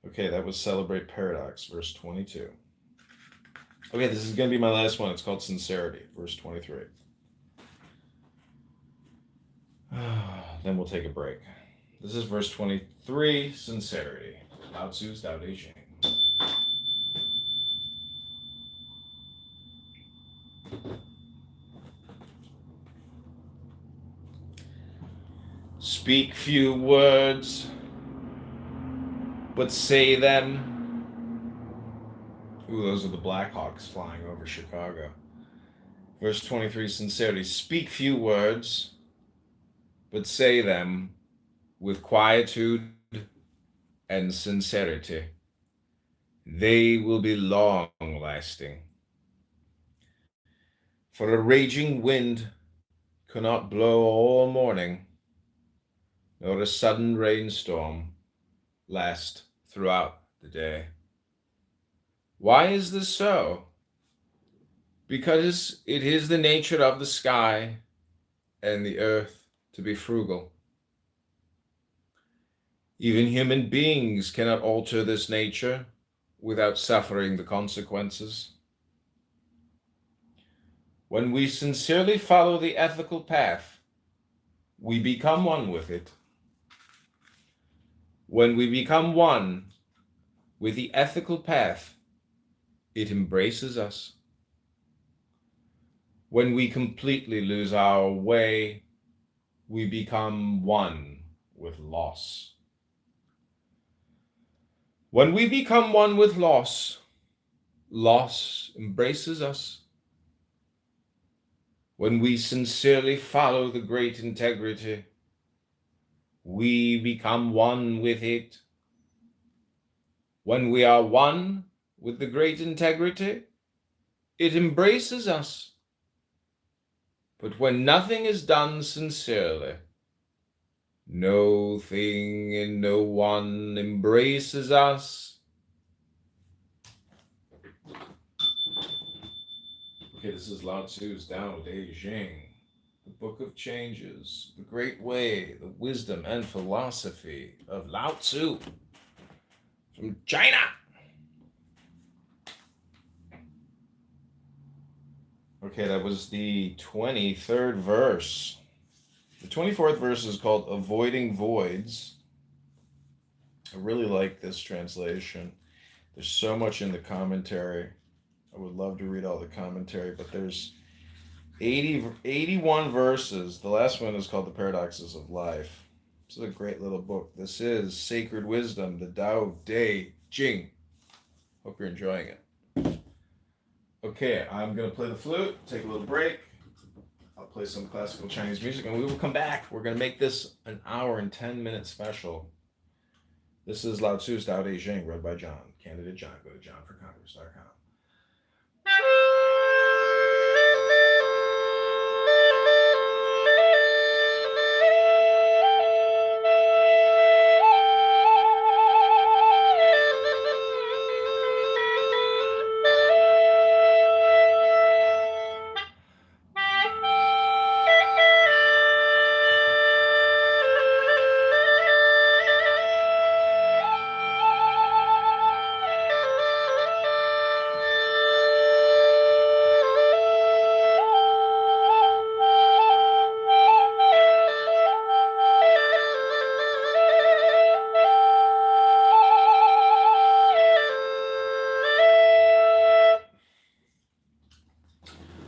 Okay, that was Celebrate Paradox, verse 22. Okay, this is going to be my last one. It's called Sincerity, verse 23. Then we'll take a break. This is verse 23, Sincerity. Lao Tzu's Tao Te Ching. Speak few words, but say them. Ooh, those are the Blackhawks flying over Chicago. Verse 23, Sincerity. Speak few words, but say them with quietude and sincerity. They will be long-lasting. For a raging wind cannot blow all morning, nor a sudden rainstorm last throughout the day. Why is this so? Because it is the nature of the sky and the earth to be frugal. Even human beings cannot alter this nature without suffering the consequences. When we sincerely follow the ethical path, we become one with it. When we become one with the ethical path, it embraces us. When we completely lose our way, we become one with loss. When we become one with loss, loss embraces us. When we sincerely follow the great integrity, we become one with it. When we are one with the great integrity, it embraces us. But when nothing is done sincerely, no thing and no one embraces us. Okay, this is Lao Tzu's Tao Te Ching, the Book of Changes, the Great Way, the wisdom and philosophy of Lao Tzu from China. Okay, that was the 23rd verse. The 24th verse is called Avoiding Voids. I really like this translation. There's so much in the commentary. I would love to read all the commentary, but there's 81 verses. The last one is called The Paradoxes of Life. This is a great little book. This is Sacred Wisdom, the Tao Te Ching. Hope you're enjoying it. Okay, I'm going to play the flute, take a little break. I'll play some classical Chinese music, and we will come back. We're going to make this an hour and 10-minute special. This is Lao Tzu's Tao Te Ching, read by John. Candidate John. Go to johnforcongress.com.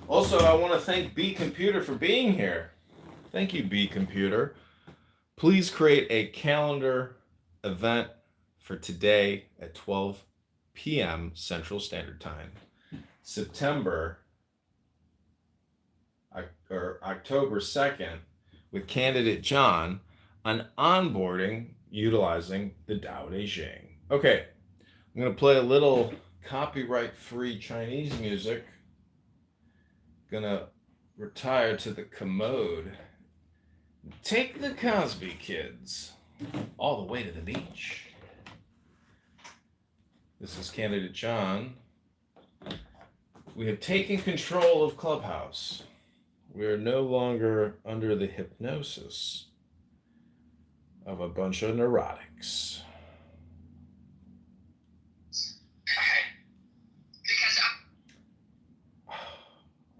Also, I want to thank B Computer for being here. Thank you, B Computer. Please create a calendar event for today at 12 p.m. Central Standard Time, September or October 2nd, with candidate John on onboarding utilizing the Tao Te Ching. Okay, I'm going to play a little copyright-free Chinese music. Gonna retire to the commode. Take the Cosby Kids all the way to the beach. This is candidate John. We have taken control of Clubhouse. We are no longer under the hypnosis of a bunch of neurotics.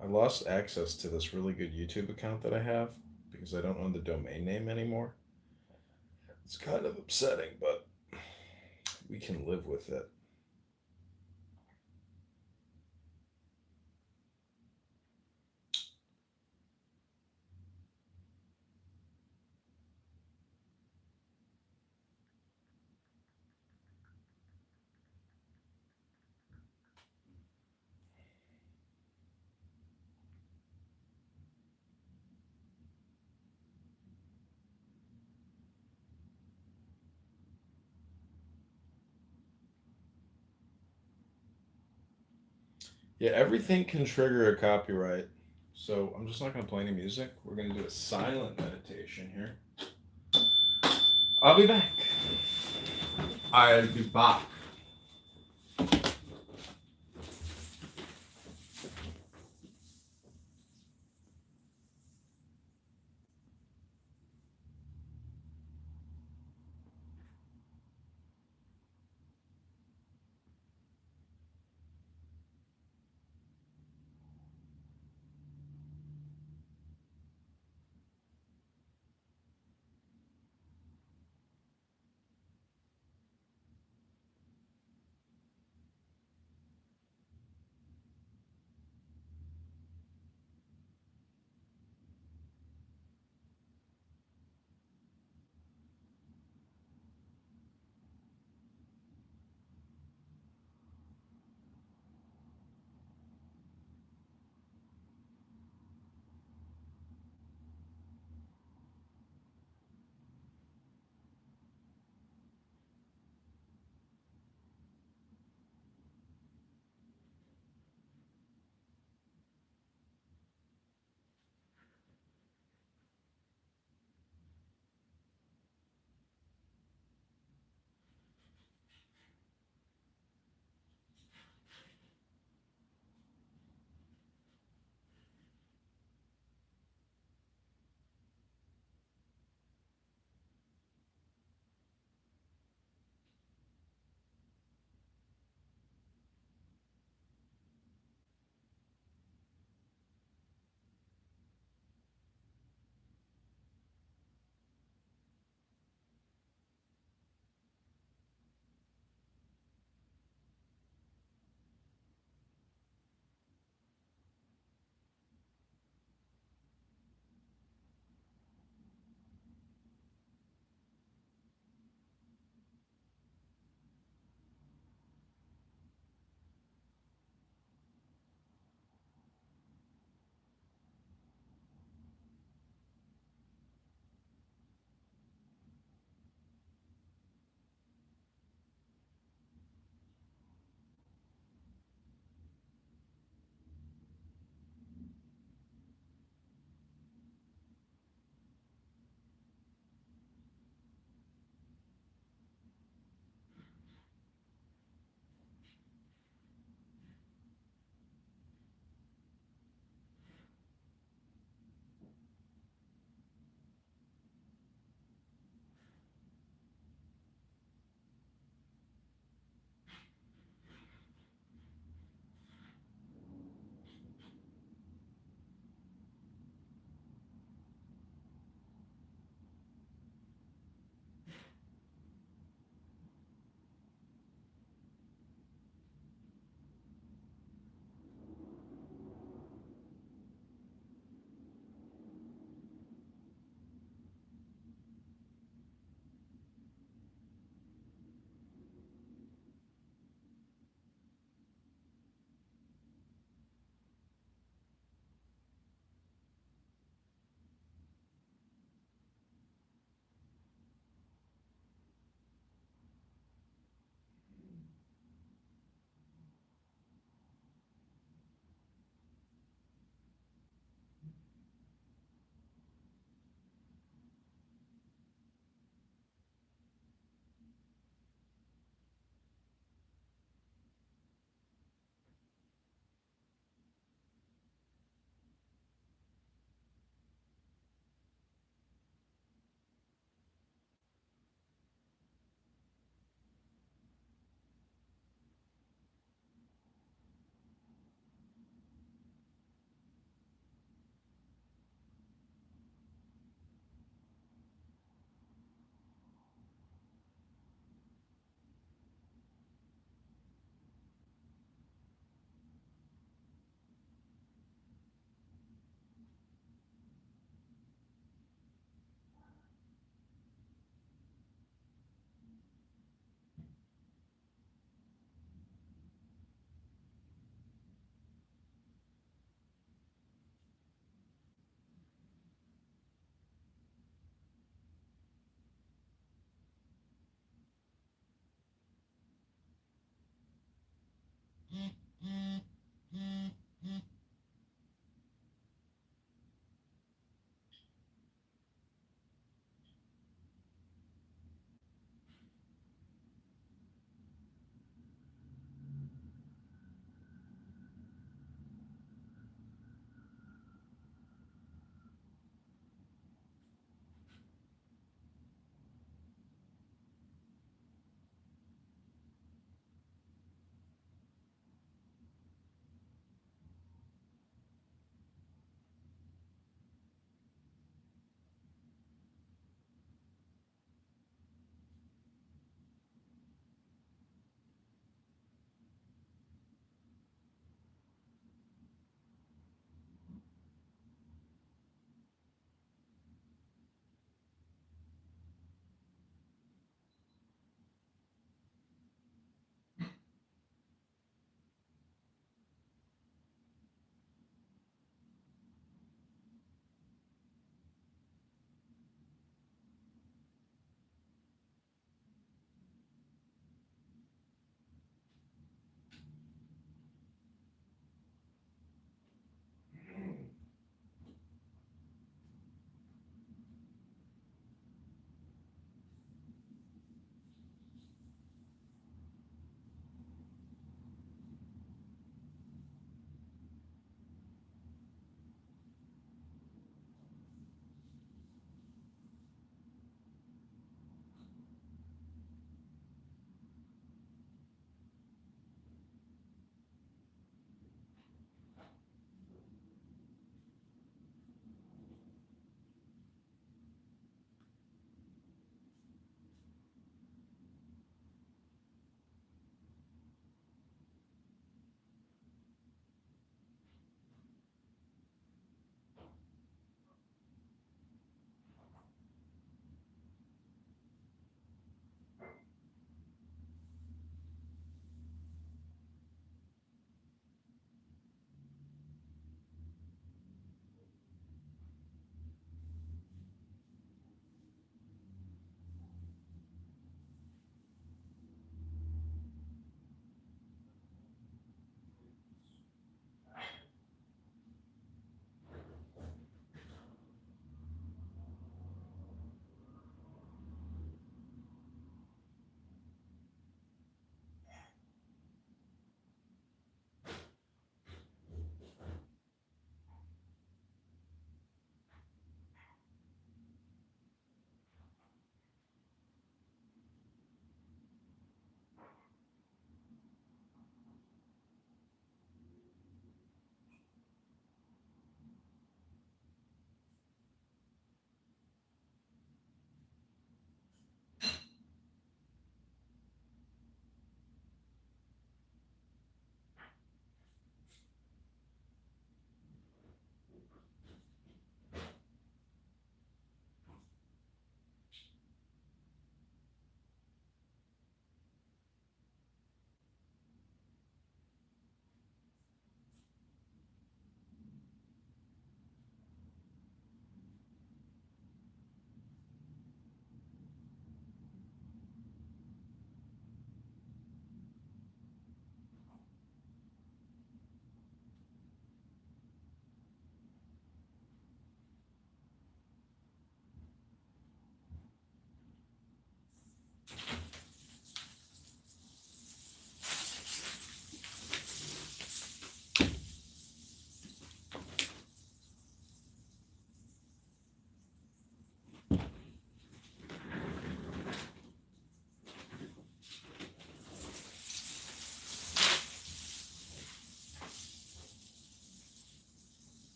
I lost access to this really good YouTube account that I have because I don't own the domain name anymore. It's kind of upsetting, but we can live with it. Yeah, everything can trigger a copyright. So I'm just not going to play any music. We're going to do a silent meditation here. I'll be back. I'll be back.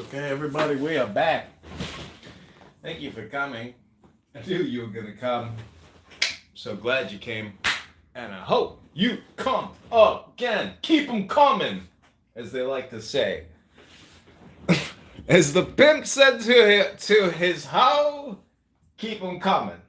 Okay, everybody, we are back. Thank you for coming. I knew you were going to come. So glad you came. And I hope you come again. Keep them coming, as they like to say. As the pimp said to his hoe, keep them coming.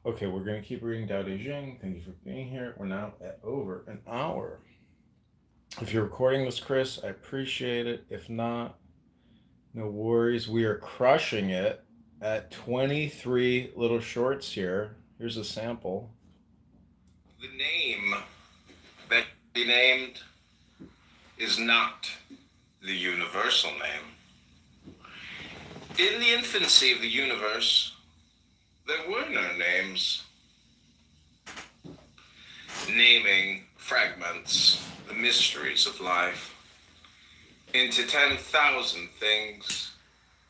Okay, we're going to keep reading Dao De Jing. Thank you for being here. We're now at over an hour. If you're recording this, Chris, I appreciate it. If not, no worries. We are crushing it at 23 little shorts here. Here's a sample. The name that he named is not the universal name. In the infancy of the universe, there were no names. Naming fragments the mysteries of life into 10,000 things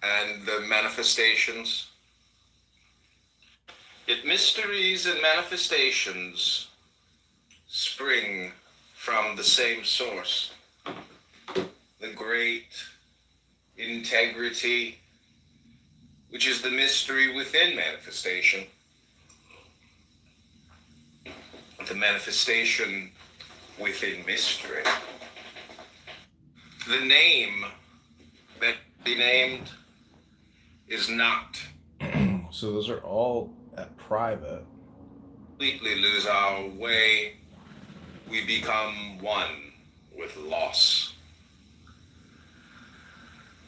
and the manifestations. Yet mysteries and manifestations spring from the same source, the great integrity, which is the mystery within manifestation. The manifestation within mystery. The name that he named is not. So those are all at private. Completely lose our way, we become one with loss.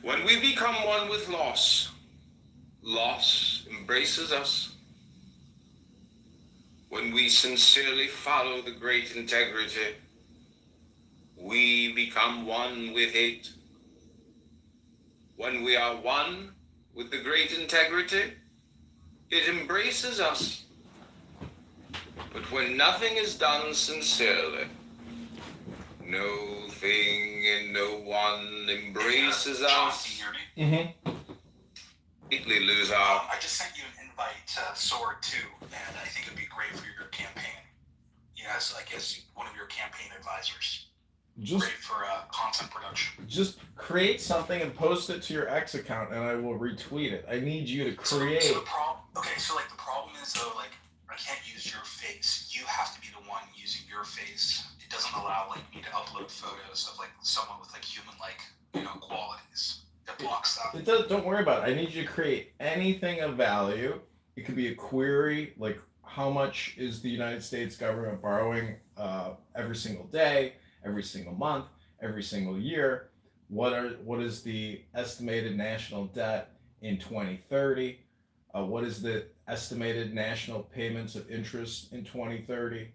When we become one with loss, loss embraces us. When we sincerely follow the great integrity, we become one with it. When we are one with the great integrity, it embraces us. But when nothing is done sincerely, no thing and no one embraces us. John, can you hear me? Mm-hmm. Completely lose our... I just sent you an invite to Sword 2, and I think it'd be great for your campaign. Yes, I guess one of your campaign advisors. Great for content production. Just create something and post it to your X account, and I will retweet it. I need you to create. So the problem is though, like, I can't use your face. You have to be the one using your face. It doesn't allow like me to upload photos of like someone with like human-like, qualities. It blocks that. It does. Don't worry about it. I need you to create anything of value. It could be a query like how much is the United States government borrowing every single day, every single month, every single year. What is the estimated national debt in 2030? What is the estimated national payments of interest in 2030?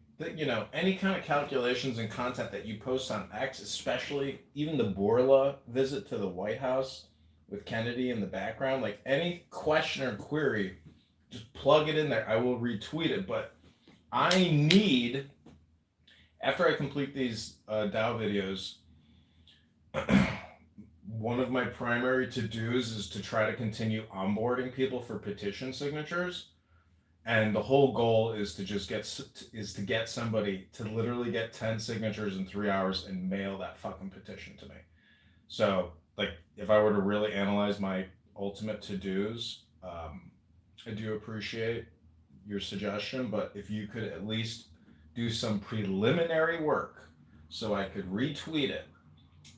Any kind of calculations and content that you post on X, especially even the Borla visit to the White House with Kennedy in the background, like any question or query, just plug it in there. I will retweet it. But I need, after I complete these DAO videos, one of my primary to-dos is to try to continue onboarding people for petition signatures. And the whole goal is to just get somebody to literally get 10 signatures in 3 hours and mail that fucking petition to me. So, like, if I were to really analyze my ultimate to-dos, I do appreciate your suggestion, but if you could at least do some preliminary work so I could retweet it,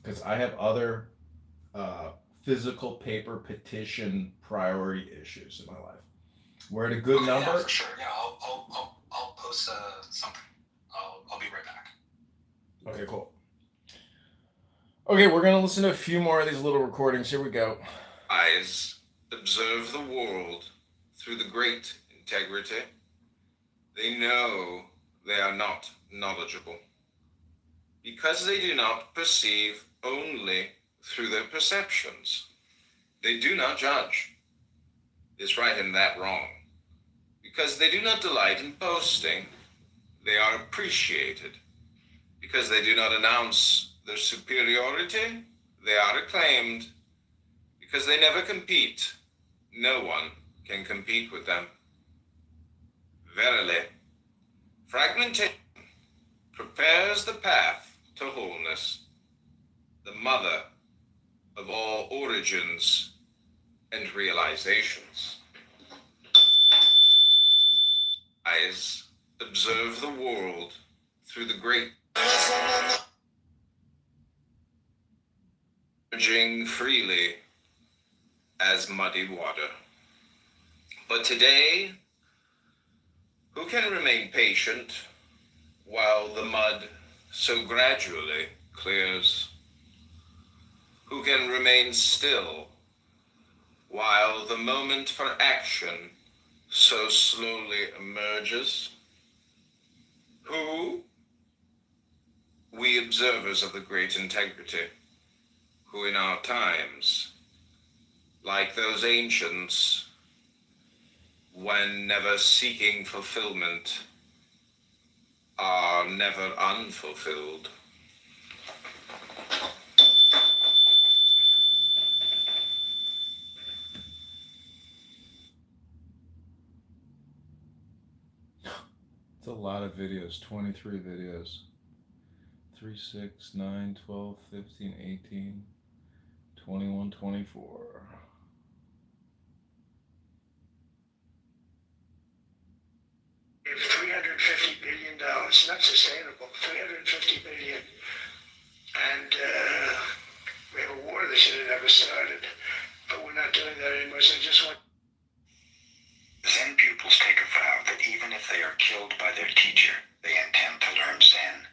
because I have other physical paper petition priority issues in my life. We're at a good number. Yeah, for sure. Yeah, I'll post something. I'll be right back. Okay, cool. Okay, we're gonna listen to a few more of these little recordings. Here we go. Eyes observe the world through the great integrity. They know they are not knowledgeable because they do not perceive only through their perceptions. They do not judge this right and that wrong. Because they do not delight in boasting, they are appreciated. Because they do not announce their superiority, they are acclaimed. Because they never compete, no one can compete with them. Verily, fragmentation prepares the path to wholeness, the mother of all origins and realizations. Eyes observe the world through the great merging freely as muddy water. But today, Who can remain patient while the mud so gradually clears? Who can remain still while the moment for action so slowly emerges? Who? We observers of the great integrity, who in our times, like those ancients, when never seeking fulfillment, are never unfulfilled. It's a lot of videos, 23 videos. 3, 6, 9, 12, 15, 18, 21, 24. If $350 billion, not sustainable, $350 billion. And we have a war that should have never started. But we're not doing that anymore, so I just want... Zen pupils take a vow that even if they are killed by their teacher, they intend to learn Zen.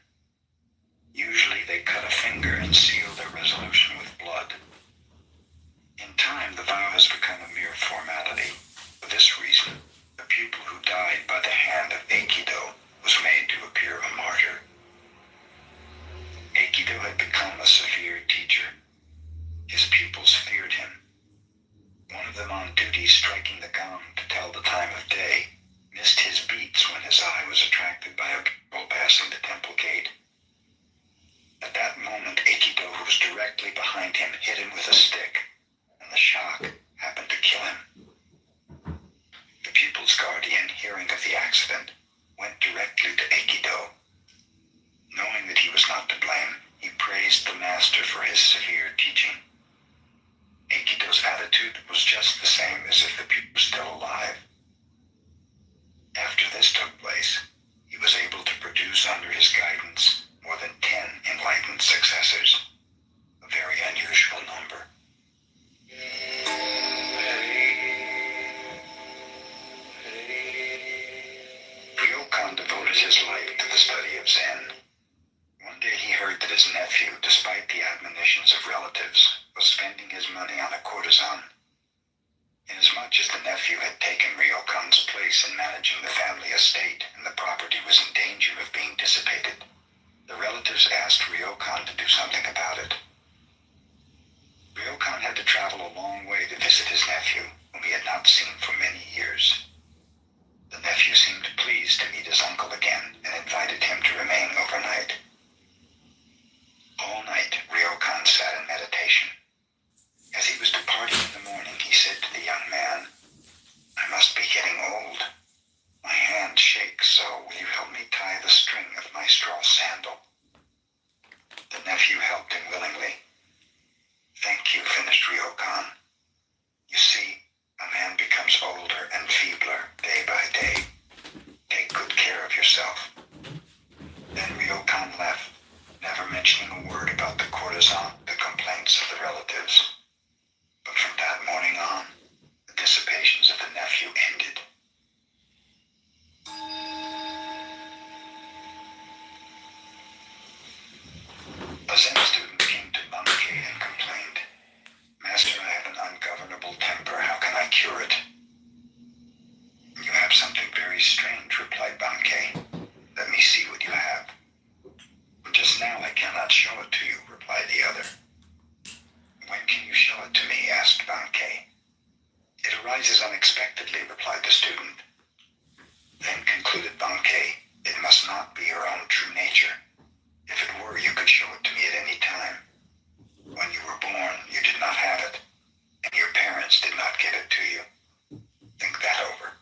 Usually they cut a finger and seal their resolution with blood. In time, the vow has become a mere formality. For this reason, the pupil who died by the hand of Aikido was made to appear a martyr. Aikido had become a severe teacher. His pupils feared him. One of them on duty striking the gong to tell the time of day missed his beats when his eye was attracted by a pupil passing the temple gate. At that moment, Aikido, who was directly behind him, hit him with a stick, and the shock happened to kill him. The pupil's guardian, hearing of the accident, went directly to Aikido. Knowing that he was not to blame, he praised the master for his severe teaching. Aikido's attitude was just the same as if the pupil was still alive. After this took place, he was able to produce under his guidance more than 10 enlightened successors, a very unusual number. Ryokan devoted his life to the study of Zen. One day he heard that his nephew, despite the admonitions of relatives, was spending his money on a courtesan. Inasmuch as the nephew had taken Ryokan's place in managing the family estate and the property was in danger of being dissipated, the relatives asked Ryokan to do something about it. Ryokan had to travel a long way to visit his nephew, whom he had not seen for many years. The nephew seemed pleased to meet his uncle again and invited him to remain overnight. All night, Ryokan sat in meditation. As he was departing in the morning, he said to the young man, "I must be getting old. My hand shakes, so will you help me tie the string of my straw sandal?" The nephew helped him willingly. "Thank you," finished Ryokan. "You see, a man becomes older and feebler day by day. Take good care of yourself." Then Ryokan left, never mentioning a word about the courtesan, the complaints of the relatives. But from that morning on, the dissipations of the nephew ended. A Zen student came to Bankei and complained, "Master, I have an ungovernable temper. How can I cure it?" "You have something very strange," replied Bankei. "Let me see what you have." "Just now I cannot show it to you," replied the other. "When can you show it to me?" asked Bankei. "It arises unexpectedly," replied the student. Then concluded Bankei, "It must not be your own true nature. If it were, you could show it to me at any time. When you were born, you did not have it, and your parents did not give it to you. Think that over."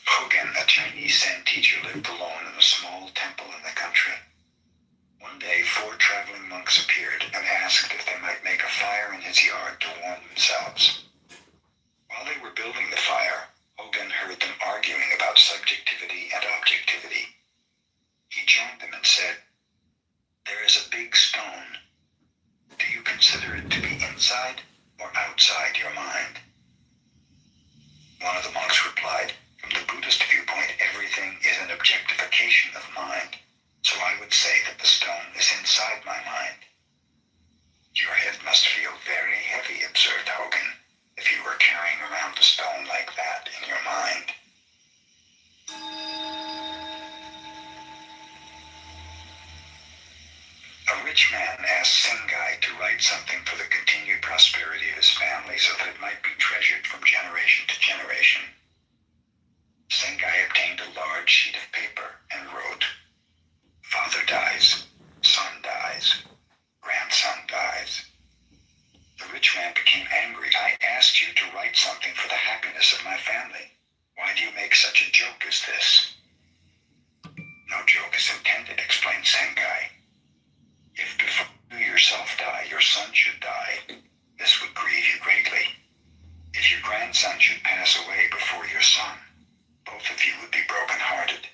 Hogan, a Chinese Zen teacher, lived alone in a small temple in the country. One day, 4 traveling monks appeared and asked if they might make a fire in his yard to warm themselves. While they were building the fire, Hogan heard them arguing about subjectivity and objectivity. He joined them and said, "There is a big stone. Do you consider it to be inside or outside your mind. One of the monks replied, from the Buddhist viewpoint, everything is an objectification of mind, so I would say that the stone is inside my mind. Your head must feel very heavy, observed Hogan, if you were carrying around a stone like that in your mind. A rich man asked Sengai to write something for the continued prosperity of his family so that it might be treasured from generation to generation. Sengai obtained a large sheet of paper and wrote, "Father dies, son dies, grandson dies." The rich man became angry. "I asked you to write something for the happiness of my family. Why do you make such a joke as this?" "No joke is intended," explained Sengai. "If before you yourself die, your son should die, this would grieve you greatly. If your grandson should pass away before your son, both of you would be broken-hearted.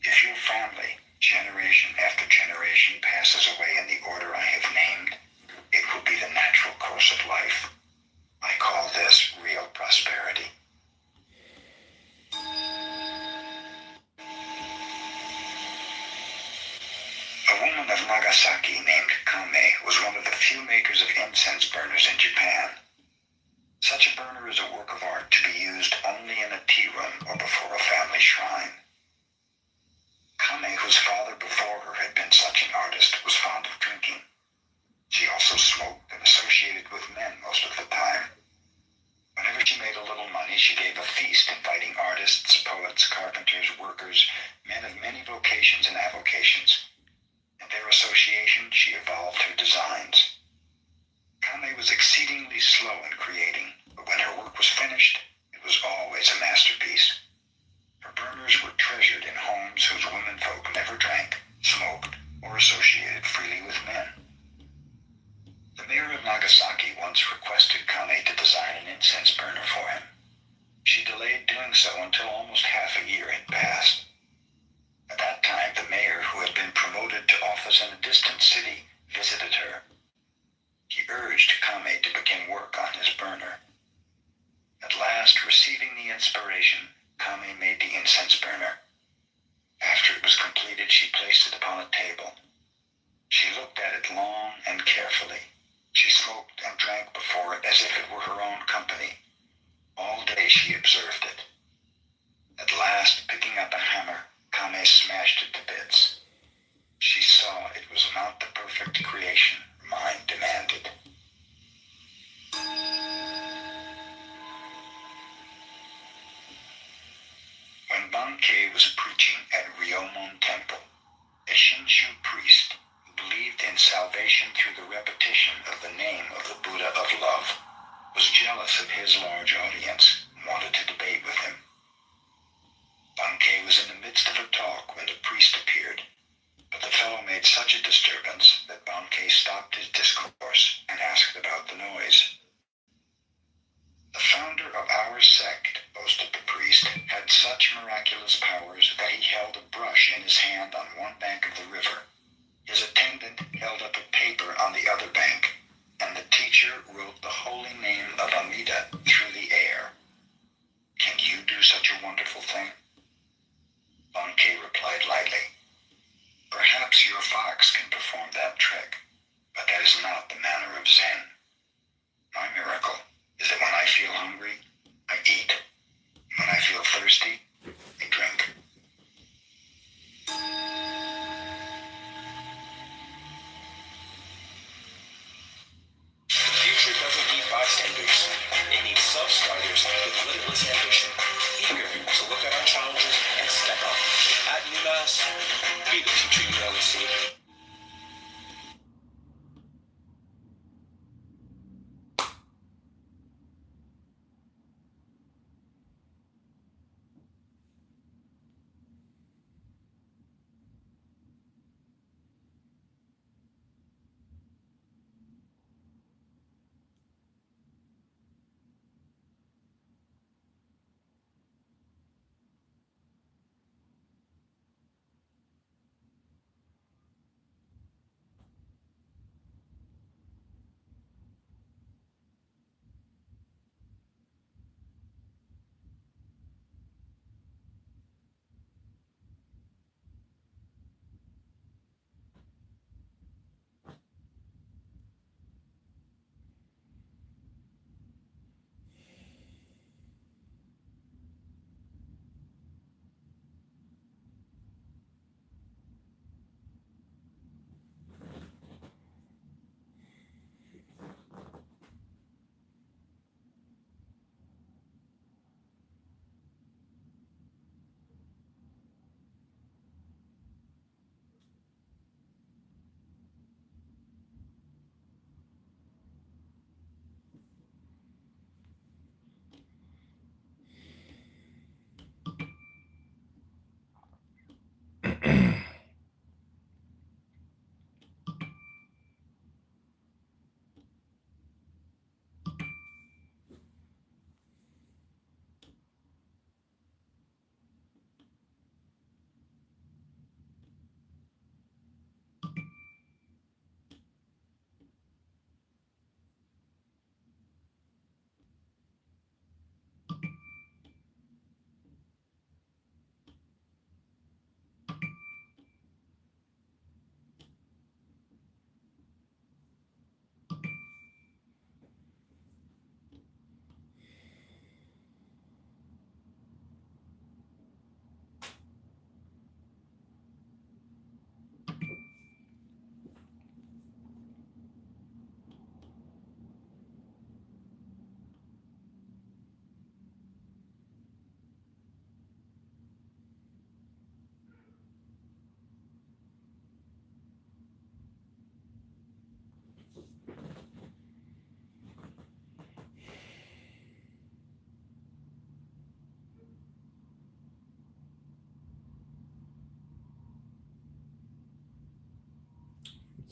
If your family, generation after generation, passes away in the order I have named, it will be the natural course of life. I call this real prosperity." A woman of Nagasaki named Kame was one of the few makers of incense burners in Japan. Such a burner is a work of art to be used only in a tea room or before a family shrine. Kame, whose father before her had been such an artist, was fond of drinking. She also smoked and associated with men most of the time. Whenever she made a little money, she gave a feast inviting artists, poets, carpenters, workers, men of many vocations and avocations. In their association, she evolved her designs. Kame was exceedingly slow in creating, but when her work was finished, it was always a masterpiece. Her burners were treasured in homes whose womenfolk never drank, smoked, or associated freely with men. The mayor of Nagasaki once requested Kame to design an incense burner for him. She delayed doing so until almost half a year had passed. At that time, the mayor, who had been promoted to office in a distant city, visited her. He urged Kame to begin work on his burner. At last, receiving the inspiration, Kame made the incense burner. After it was completed, she placed it upon a table. She looked at it long and carefully. She smoked and drank before it as if it were her own company. All day she observed it. At last, picking up a hammer, Kame smashed it to bits. She saw it was not the perfect creation her mind demanded. When Bankei was preaching at Ryomon Temple, a Shinshu priest who believed in salvation through the repetition of the name of the Buddha of love was jealous of his large audience and wanted to debate with him. Bankei was in the midst of a talk when the priest appeared, but the fellow made such a disturbance that Bankei stopped his discourse and asked about the noise. "The founder of our sect," boasted the priest, "had such miraculous powers that he held a brush in his hand on one bank of the river. His attendant held up a paper on the other bank, and the teacher wrote the holy name of Amida through the air. Can you do such a wonderful thing?" Bankei replied lightly, "Perhaps your fox can perform that trick, but that is not the manner of Zen. My miracle is that when I feel hungry, I eat. When I feel thirsty, I drink." The future doesn't need bystanders. It needs self-starters with limitless ambition, eager to look at our challenges and step up. At UMass, be the future you want to see.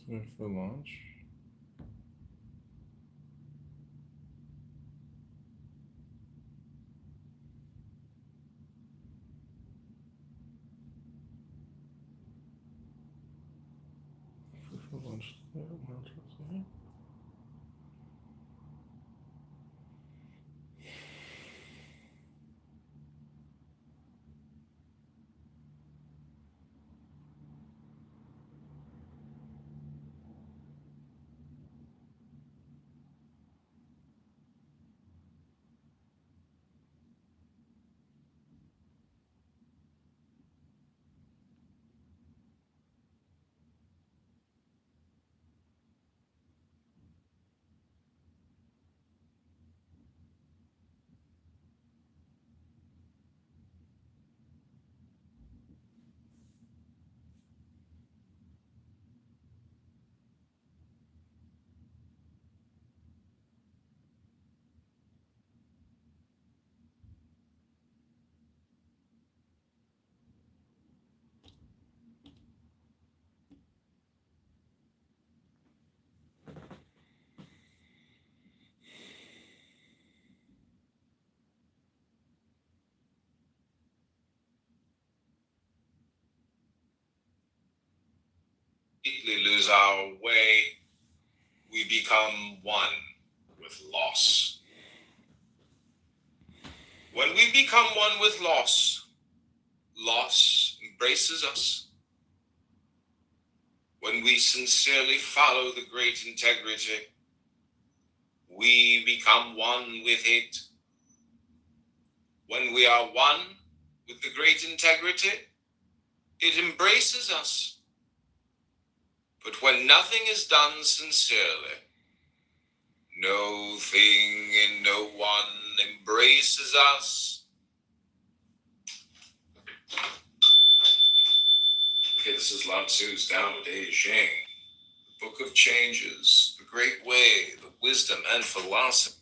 Wait for launch. Wait for launch. Completely lose our way, we become one with loss. When we become one with loss, loss embraces us. When we sincerely follow the great integrity, we become one with it. When we are one with the great integrity, it embraces us. But when nothing is done sincerely, no thing and no one embraces us. Okay, this is Lao Tzu's Tao Te Ching, the Book of Changes, the Great Way, the wisdom and philosophy.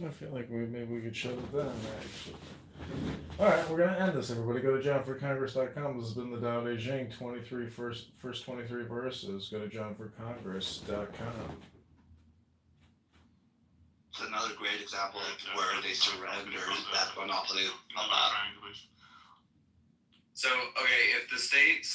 I feel like maybe we could shut it down, actually. Alright, we're going to end this, everybody. Go to johnforcongress.com. This has been the Tao Te Ching, 23 first 23 verses. Go to johnforcongress.com. It's another great example of where they surrendered that monopoly. So, okay, if the state